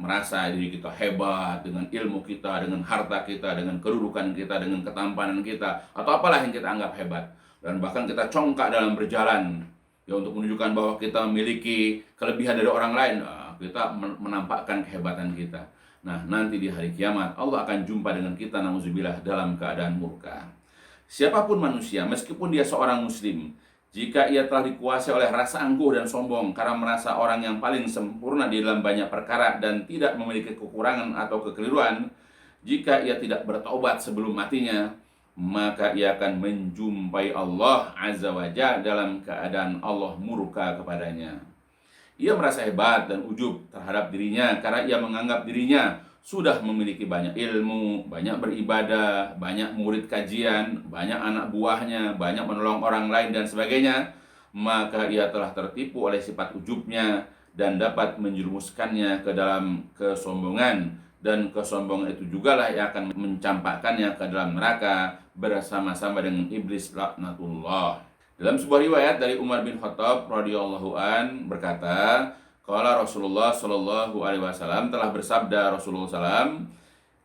merasa diri kita hebat dengan ilmu kita, dengan harta kita, dengan kedudukan kita, dengan ketampanan kita, atau apalah yang kita anggap hebat, dan bahkan kita congkak dalam berjalan ya untuk menunjukkan bahwa kita memiliki kelebihan dari orang lain, kita menampakkan kehebatan kita. Nah, nanti di hari kiamat Allah akan jumpa dengan kita, nauzubillah, dalam keadaan murka. Siapapun manusia, meskipun dia seorang muslim, jika ia telah dikuasai oleh rasa angkuh dan sombong karena merasa orang yang paling sempurna di dalam banyak perkara dan tidak memiliki kekurangan atau kekeliruan, jika ia tidak bertobat sebelum matinya, maka ia akan menjumpai Allah azza wa jalla dalam keadaan Allah murka kepadanya. Ia merasa hebat dan ujub terhadap dirinya karena ia menganggap dirinya sudah memiliki banyak ilmu, banyak beribadah, banyak murid kajian, banyak anak buahnya, banyak menolong orang lain dan sebagainya. Maka ia telah tertipu oleh sifat ujubnya dan dapat menjerumuskannya ke dalam kesombongan, dan kesombongan itu jugalah yang akan mencampakkannya ke dalam neraka bersama-sama dengan iblis laknatullah. Dalam sebuah riwayat dari Umar bin Khattab radhiyallahu an berkata, qala Rasulullah sallallahu alaihi wasallam, telah bersabda Rasulullah sallam,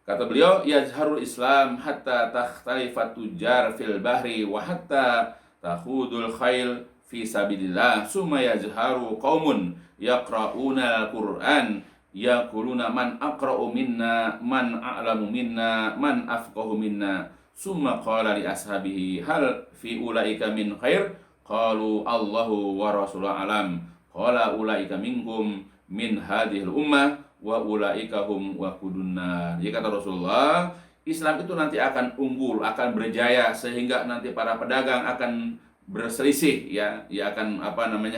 kata beliau, yazharul Islam hatta takhtalifat tujar fil bahri wa hatta takhudul khail fi sabilillah, summa yazharu qaumun yaqra'una al-Qur'an yaquluna man aqra'u minna man a'lamu minna man afqahu minna, summa qala li ashabihi hal fi ulaika min khair, qalu Allahu wa rasuluhu alam, qala ulaika minkum min hadhil ummah wa ulaika hum waqudunnar. Jadi kata Rasulullah, Islam itu nanti akan unggul, akan berjaya, sehingga nanti para pedagang akan berselisih ya akan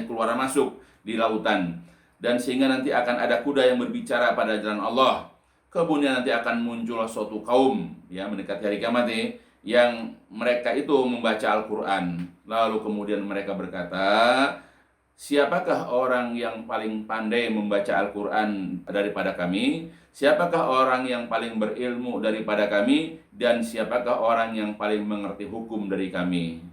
keluar masuk di lautan, dan sehingga nanti akan ada kuda yang berbicara pada jalan Allah. Kemudian nanti akan muncul suatu kaum ya mendekati hari kiamat yang mereka itu membaca Al-Qur'an. Lalu kemudian mereka berkata, siapakah orang yang paling pandai membaca Al-Qur'an daripada kami? Siapakah orang yang paling berilmu daripada kami? Dan siapakah orang yang paling mengerti hukum dari kami?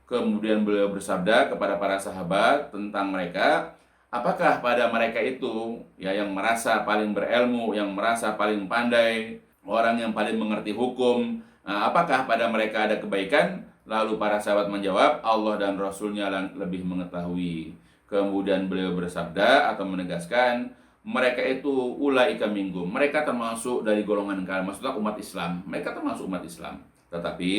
Kemudian beliau bersabda kepada para sahabat tentang mereka, apakah pada mereka itu ya yang merasa paling berilmu, yang merasa paling pandai, orang yang paling mengerti hukum, apakah pada mereka ada kebaikan? Lalu para sahabat menjawab, Allah dan Rasulnya lebih mengetahui. Kemudian beliau bersabda atau menegaskan, mereka itu ulaika minkum, mereka termasuk dari golongan kalian, maksudnya umat Islam, mereka termasuk umat Islam. Tetapi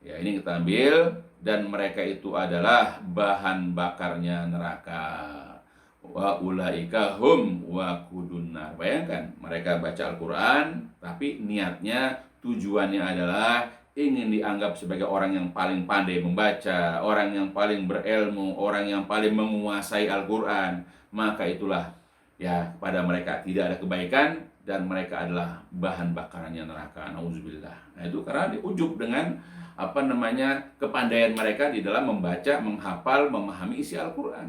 ya ini kita ambil, dan mereka itu adalah bahan bakarnya neraka. Wa ulaika hum waqudunnar. Bayangkan, mereka baca Al-Qur'an tapi niatnya, tujuannya adalah ingin dianggap sebagai orang yang paling pandai membaca, orang yang paling berilmu, orang yang paling menguasai Al-Qur'an. Maka itulah ya, pada mereka tidak ada kebaikan dan mereka adalah bahan bakarannya neraka. Nauzubillah. Nah, itu karena diujub dengan kepandaian mereka di dalam membaca, menghafal, memahami isi Al-Qur'an.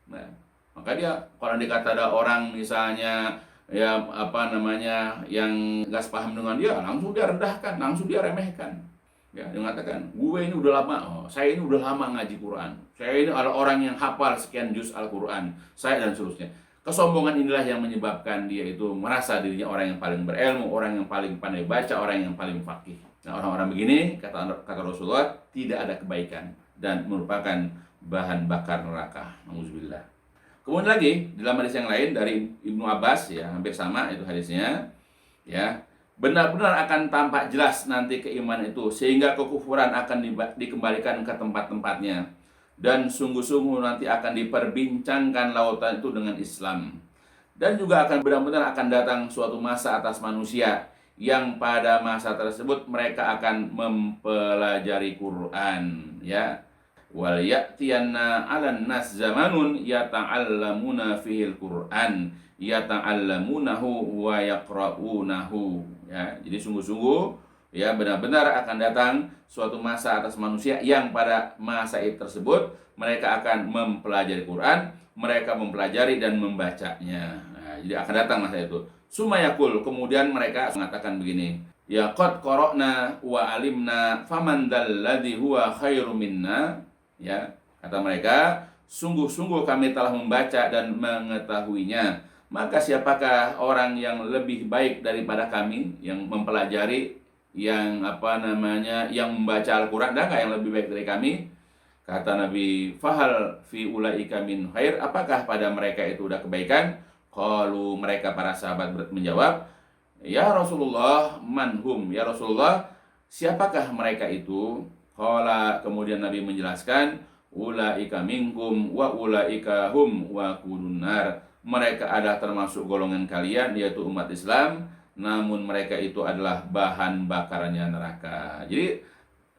Nah, maka dia kalau dikata ada orang misalnya yang nggak paham dengan dia, langsung dia rendahkan, langsung dia remehkan. Ya, dia mengatakan, gue ini udah lama, saya ini udah lama ngaji Quran, saya ini adalah orang yang hafal sekian juz Al-Qur'an, saya dan seterusnya. Kesombongan inilah yang menyebabkan dia itu merasa dirinya orang yang paling berilmu, orang yang paling pandai baca, orang yang paling faqih. Nah, orang-orang begini, kata Rasulullah, tidak ada kebaikan dan merupakan bahan bakar neraka. Nauzubillah. Kemudian lagi dalam hadis yang lain dari Ibnu Abbas, ya hampir sama itu hadisnya, ya benar-benar akan tampak jelas nanti keimanan itu, sehingga kekufuran akan dikembalikan ke tempat-tempatnya, dan sungguh-sungguh nanti akan diperbincangkan lautan itu dengan Islam. Dan juga akan benar-benar akan datang suatu masa atas manusia yang pada masa tersebut mereka akan mempelajari Quran, ya. Wal ya'tiyanna 'alan nas zamanun yata'allamuna fihil Qur'an yata'allamunahu wa yaqra'unahu, ya. Jadi sungguh-sungguh, ya, benar-benar akan datang suatu masa atas manusia yang pada masa itu tersebut mereka akan mempelajari Quran, mereka mempelajari dan membacanya. Nah, jadi akan datang masa itu. Sumayakul, kemudian mereka mengatakan begini, ya qad qara'na wa alimna faman dalladhi huwa khairu minna. Ya, kata mereka, sungguh-sungguh kami telah membaca dan mengetahuinya. Maka siapakah orang yang lebih baik daripada kami, yang mempelajari, yang yang membaca Al-Quran? Ada nggak yang lebih baik dari kami? Kata Nabi, fahal fi ulaika min khair, apakah pada mereka itu udah kebaikan? Qalu, mereka para sahabat menjawab, ya Rasulullah, manhum, ya Rasulullah, siapakah mereka itu? Qala, kemudian Nabi menjelaskan, ulaika minkum wa ulaika hum wa kudunar. Mereka adalah termasuk golongan kalian, yaitu umat Islam, namun mereka itu adalah bahan bakarnya neraka. Jadi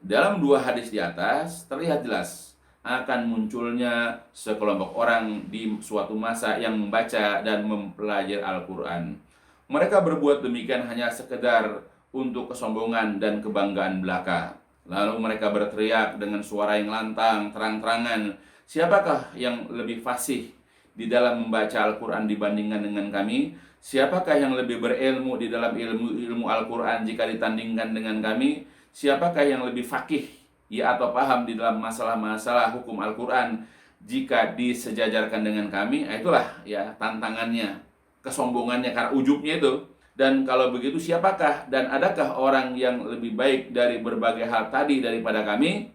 dalam dua hadis di atas terlihat jelas akan munculnya sekelompok orang di suatu masa yang membaca dan mempelajari Al-Quran. Mereka berbuat demikian hanya sekedar untuk kesombongan dan kebanggaan belaka. Lalu mereka berteriak dengan suara yang lantang, terang-terangan, siapakah yang lebih fasih di dalam membaca Al-Quran dibandingkan dengan kami? Siapakah yang lebih berilmu di dalam ilmu Al-Quran jika ditandingkan dengan kami? Siapakah yang lebih fakih, ya, atau paham di dalam masalah-masalah hukum Al-Quran jika disejajarkan dengan kami? Nah, itulah, ya, tantangannya, kesombongannya karena ujubnya itu. Dan kalau begitu siapakah dan adakah orang yang lebih baik dari berbagai hal tadi daripada kami?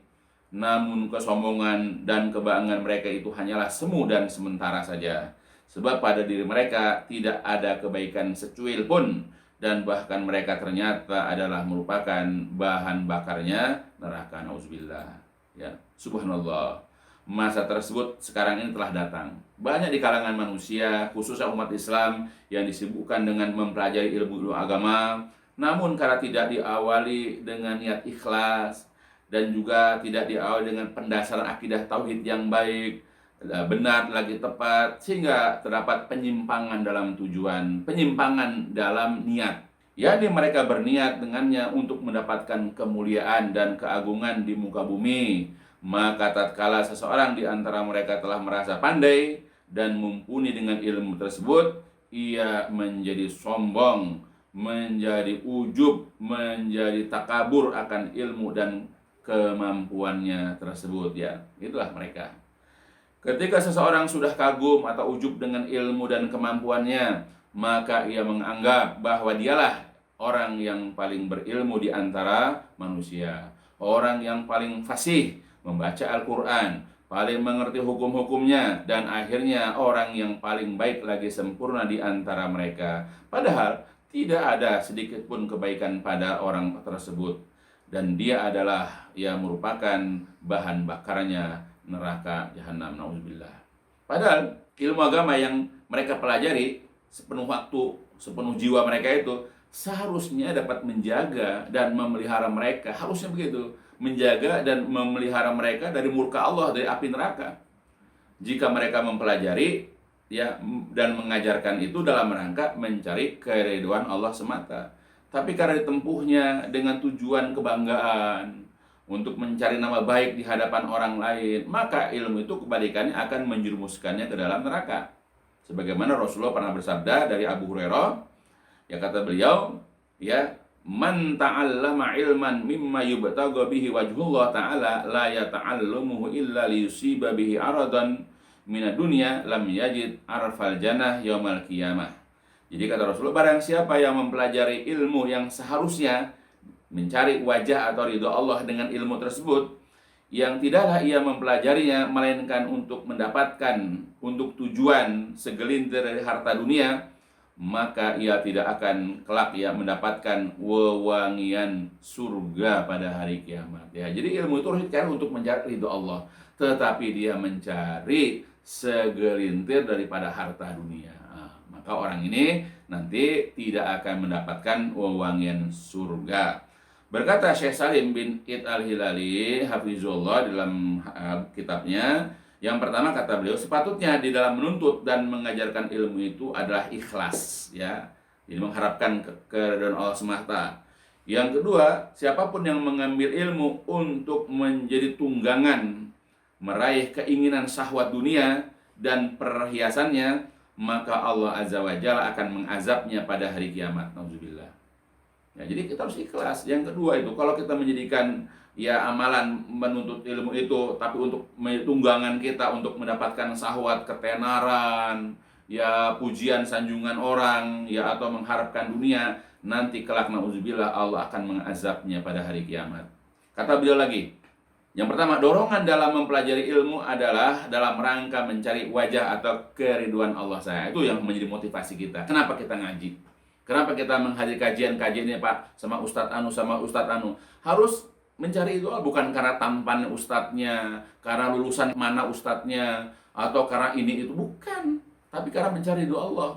Namun kesombongan dan kebanggaan mereka itu hanyalah semu dan sementara saja. Sebab pada diri mereka tidak ada kebaikan secuil pun, dan bahkan mereka ternyata adalah merupakan bahan bakarnya neraka. Nauzubillah. Ya, subhanallah. Masa tersebut sekarang ini telah datang. Banyak di kalangan manusia, khususnya umat Islam, yang disibukkan dengan mempelajari ilmu agama, namun karena tidak diawali dengan niat ikhlas, dan juga tidak diawali dengan pendasaran akidah tauhid yang baik, benar lagi tepat, sehingga terdapat penyimpangan dalam tujuan, penyimpangan dalam niat. yakni mereka berniat dengannya untuk mendapatkan kemuliaan dan keagungan di muka bumi. Maka tatkala seseorang di antara mereka telah merasa pandai dan mumpuni dengan ilmu tersebut, ia menjadi sombong, menjadi ujub, menjadi takabur akan ilmu dan kemampuannya tersebut, ya. Itulah mereka. Ketika seseorang sudah kagum atau ujub dengan ilmu dan kemampuannya, maka ia menganggap bahwa dialah orang yang paling berilmu di antara manusia, orang yang paling fasih membaca Al-Quran, paling mengerti hukum-hukumnya, dan akhirnya orang yang paling baik lagi sempurna di antara mereka. Padahal tidak ada sedikit pun kebaikan pada orang tersebut, dan dia adalah yang merupakan bahan bakarnya neraka jahanam. Nauzubillah. Padahal ilmu agama yang mereka pelajari sepenuh waktu, sepenuh jiwa mereka itu seharusnya dapat menjaga dan memelihara mereka. Harusnya begitu, menjaga dan memelihara mereka dari murka Allah, dari api neraka. Jika mereka mempelajari, ya, dan mengajarkan itu dalam rangka mencari keridhaan Allah semata. Tapi karena ditempuhnya dengan tujuan kebanggaan, untuk mencari nama baik di hadapan orang lain, maka ilmu itu kebalikannya akan menjerumuskannya ke dalam neraka. Sebagaimana Rasulullah pernah bersabda dari Abu Hurairah, ya, kata beliau, ya, man ta'allama ilman mimma yubtagha bihi wajhullah ta'ala la yata'allamuhu illa liyusiba bihi aradan minad dunya lam yajid arfal jannah yaumal qiyamah. Jadi kata Rasulullah, barang siapa yang mempelajari ilmu yang seharusnya mencari wajah atau ridha Allah dengan ilmu tersebut, yang tidaklah ia mempelajarinya melainkan untuk mendapatkan, untuk tujuan segelintir dari harta dunia, maka ia tidak akan kelak ya mendapatkan wewangian surga pada hari kiamat. Ya, jadi ilmu itu harus dicari untuk mencari ridha Allah, tetapi dia mencari segelintir daripada harta dunia. maka orang ini nanti tidak akan mendapatkan wewangian surga. Berkata Syekh Salim bin Id al-Hilali hafizullah dalam kitabnya, yang pertama kata beliau, sepatutnya di dalam menuntut dan mengajarkan ilmu itu adalah ikhlas, ya. Jadi mengharapkan keridhaan Allah semata. Yang kedua, siapapun yang mengambil ilmu untuk menjadi tunggangan meraih keinginan syahwat dunia dan perhiasannya, maka Allah Azza wa Jalla akan mengazabnya pada hari kiamat. Nauzubillah. Ya, jadi kita harus ikhlas. Yang kedua itu, kalau kita menjadikan ya amalan menuntut ilmu itu tapi untuk tunggangan kita untuk mendapatkan syahwat, ketenaran, ya pujian sanjungan orang, ya atau mengharapkan dunia, nanti kelak nauzubillah Allah akan mengazabnya pada hari kiamat. Kata beliau lagi, yang pertama, dorongan dalam mempelajari ilmu adalah dalam rangka mencari wajah atau keriduan Allah saya. Itu yang menjadi motivasi kita. Kenapa kita ngaji? Kenapa kita menghadiri kajian-kajian ini Pak sama Ustadz Anu sama Ustadz Anu? Harus mencari itu bukan karena tampan ustadznya, karena lulusan mana ustadznya, atau karena ini itu, bukan. Tapi karena mencari doa Allah.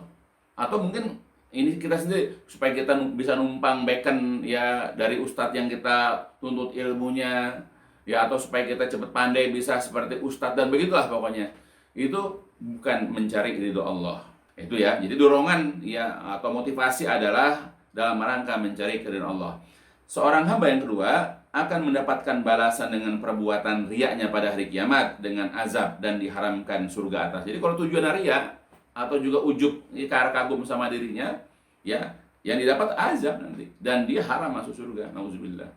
Atau mungkin ini kita sendiri supaya kita bisa numpang beken ya dari ustadz yang kita tuntut ilmunya, ya, atau supaya kita cepat pandai bisa seperti ustadz, dan begitulah pokoknya. Itu bukan mencari ridho Allah. Itu ya. Jadi dorongan ya atau motivasi adalah dalam rangka mencari keridhaan Allah. Seorang hamba yang kedua akan mendapatkan balasan dengan perbuatan riyanya pada hari kiamat dengan azab dan diharamkan surga atas. Jadi kalau tujuan riya atau juga ujub, karena kagum sama dirinya, ya, yang didapat azab nanti dan dia haram masuk surga. Nauzubillah.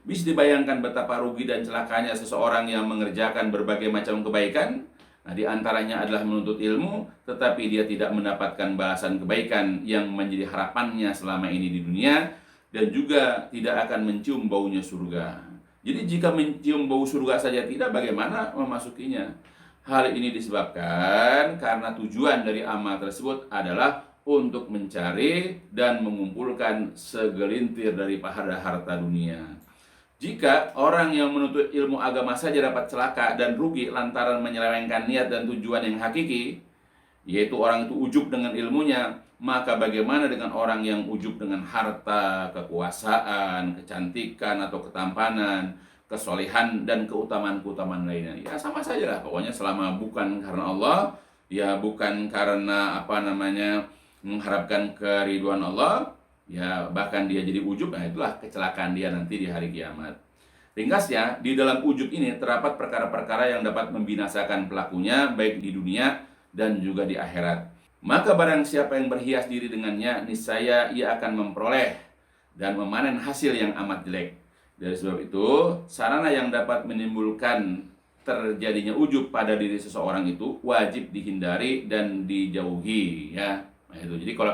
Bisa dibayangkan betapa rugi dan celakanya seseorang yang mengerjakan berbagai macam kebaikan. Nah, di antaranya adalah menuntut ilmu, tetapi dia tidak mendapatkan balasan kebaikan yang menjadi harapannya selama ini di dunia, dan juga tidak akan mencium baunya surga. Jadi jika mencium bau surga saja tidak, bagaimana memasukinya? Hal ini disebabkan karena tujuan dari amal tersebut adalah untuk mencari dan mengumpulkan segelintir dari harta dunia. Jika orang yang menuntut ilmu agama saja dapat celaka dan rugi lantaran menyelewengkan niat dan tujuan yang hakiki, yaitu orang itu ujub dengan ilmunya, maka bagaimana dengan orang yang ujub dengan harta, kekuasaan, kecantikan atau ketampanan, kesolehan dan keutamaan-keutamaan lainnya? Ya sama saja lah, pokoknya selama bukan karena Allah, ya bukan karena mengharapkan keridhaan Allah, ya bahkan dia jadi ujub, nah itulah kecelakaan dia nanti di hari kiamat. Ringkasnya, di dalam ujub ini terdapat perkara-perkara yang dapat membinasakan pelakunya baik di dunia dan juga di akhirat. Maka barang siapa yang berhias diri dengannya, niscaya ia akan memperoleh dan memanen hasil yang amat jelek. Dari sebab itu, sarana yang dapat menimbulkan terjadinya ujub pada diri seseorang itu wajib dihindari dan dijauhi, ya. Nah, itu. Jadi kalau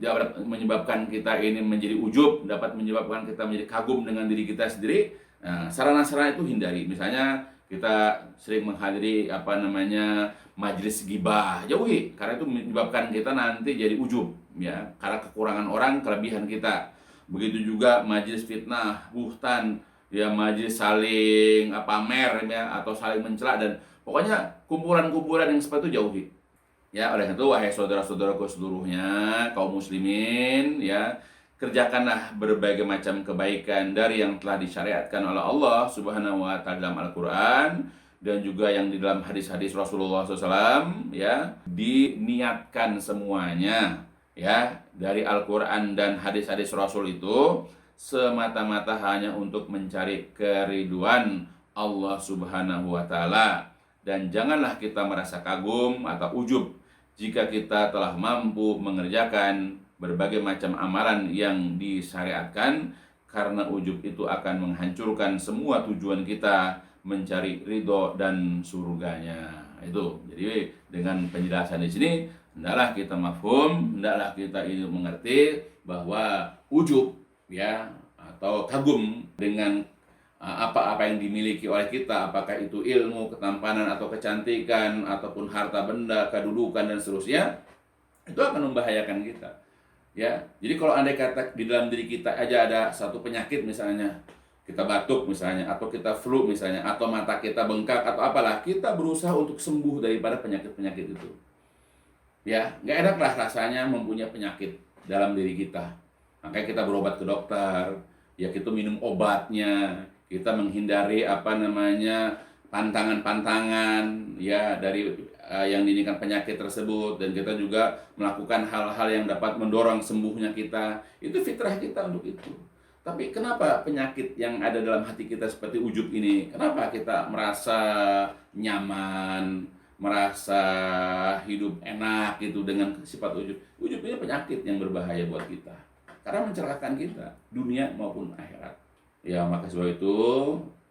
dapat menyebabkan kita ini menjadi ujub, dapat menyebabkan kita menjadi kagum dengan diri kita sendiri, nah, sarana-sarana itu hindari. Misalnya kita sering menghadiri majelis gibah, jauhi, karena itu menyebabkan kita nanti jadi ujub, ya, karena kekurangan orang, kelebihan kita. Begitu juga majelis fitnah, buhtan, ya, majelis saling pamer, ya, atau saling mencela, dan pokoknya kumpulan-kumpulan yang seperti itu jauhi. Ya, oleh itu wahai saudara-saudaraku seluruhnya, kaum muslimin, ya, kerjakanlah berbagai macam kebaikan dari yang telah disyariatkan oleh Allah Subhanahu wa taala dalam Al-Qur'an dan juga yang di dalam hadis-hadis Rasulullah SAW, ya, diniatkan semuanya, ya, dari Al-Qur'an dan hadis-hadis Rasul itu semata-mata hanya untuk mencari keriduan Allah Subhanahu wa taala. Dan janganlah kita merasa kagum atau ujub jika kita telah mampu mengerjakan berbagai macam amalan yang disyariatkan, karena ujub itu akan menghancurkan semua tujuan kita mencari ridho dan surganya. Itu. Jadi dengan penjelasan di sini, hendaklah kita mafhum, hendaklah kita ini mengerti bahwa ujub, ya, atau kagum dengan apa-apa yang dimiliki oleh kita, apakah itu ilmu, ketampanan, atau kecantikan, ataupun harta benda, kedudukan, dan seterusnya, itu akan membahayakan kita. Ya, jadi kalau andai kata di dalam diri kita aja ada satu penyakit, misalnya kita batuk misalnya, atau kita flu misalnya, atau mata kita bengkak, atau apalah, kita berusaha untuk sembuh daripada penyakit-penyakit itu. Ya, nggak enak lah rasanya mempunyai penyakit dalam diri kita. Makanya kita berobat ke dokter, ya kita minum obatnya, kita menghindari pantangan-pantangan ya dari yang diinginkan penyakit tersebut, dan kita juga melakukan hal-hal yang dapat mendorong sembuhnya kita. Itu fitrah kita untuk itu. Tapi kenapa penyakit yang ada dalam hati kita seperti ujub ini, kenapa kita merasa nyaman, merasa hidup enak gitu dengan sifat ujub? Ujub ini penyakit yang berbahaya buat kita, karena mencelakakan kita dunia maupun akhirat. Ya, maka sebab itu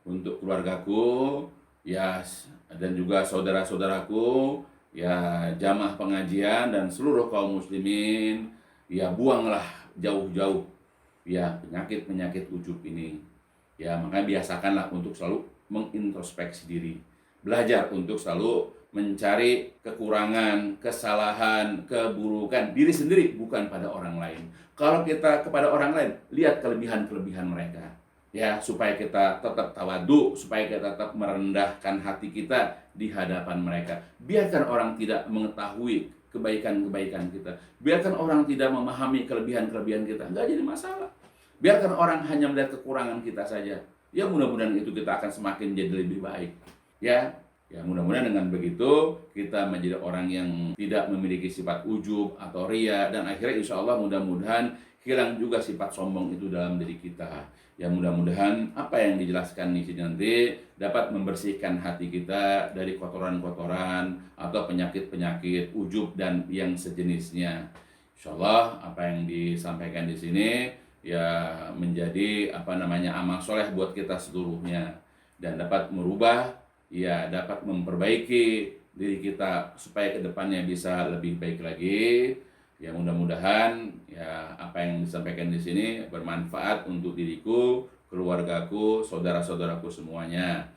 untuk keluargaku ya, dan juga saudara-saudaraku ya, jamaah pengajian dan seluruh kaum muslimin, ya buanglah jauh-jauh ya penyakit-penyakit ujub ini. Ya, makanya biasakanlah untuk selalu mengintrospeksi diri, belajar untuk selalu mencari kekurangan, kesalahan, keburukan diri sendiri, bukan pada orang lain. Kalau kita kepada orang lain, lihat kelebihan-kelebihan mereka, ya, supaya kita tetap tawadu, supaya kita tetap merendahkan hati kita di hadapan mereka. Biarkan orang tidak mengetahui kebaikan-kebaikan kita, biarkan orang tidak memahami kelebihan-kelebihan kita, nggak jadi masalah. Biarkan orang hanya melihat kekurangan kita saja. Ya, mudah-mudahan itu kita akan semakin jadi lebih baik. Ya, mudah-mudahan dengan begitu kita menjadi orang yang tidak memiliki sifat ujub atau ria, dan akhirnya insya Allah mudah-mudahan hilang juga sifat sombong itu dalam diri kita. Ya, mudah-mudahan apa yang dijelaskan di sini nanti dapat membersihkan hati kita dari kotoran-kotoran atau penyakit-penyakit ujub dan yang sejenisnya. Insya Allah apa yang disampaikan di sini ya menjadi amal soleh buat kita seluruhnya, dan dapat merubah, ya dapat memperbaiki diri kita supaya kedepannya bisa lebih baik lagi. Ya, mudah-mudahan ya apa yang disampaikan di sini bermanfaat untuk diriku, keluargaku, saudara-saudaraku semuanya.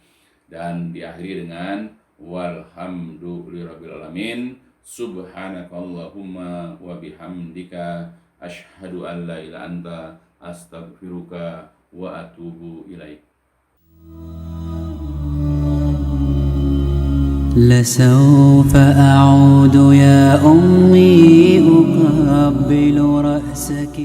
Dan diakhiri dengan walhamdulillahirabbil alamin. Subhanakallahumma wa bihamdika asyhadu an la ilaha anta astaghfiruka wa atubu ilaik. لسوف أعود يا أمي أقبل رأسك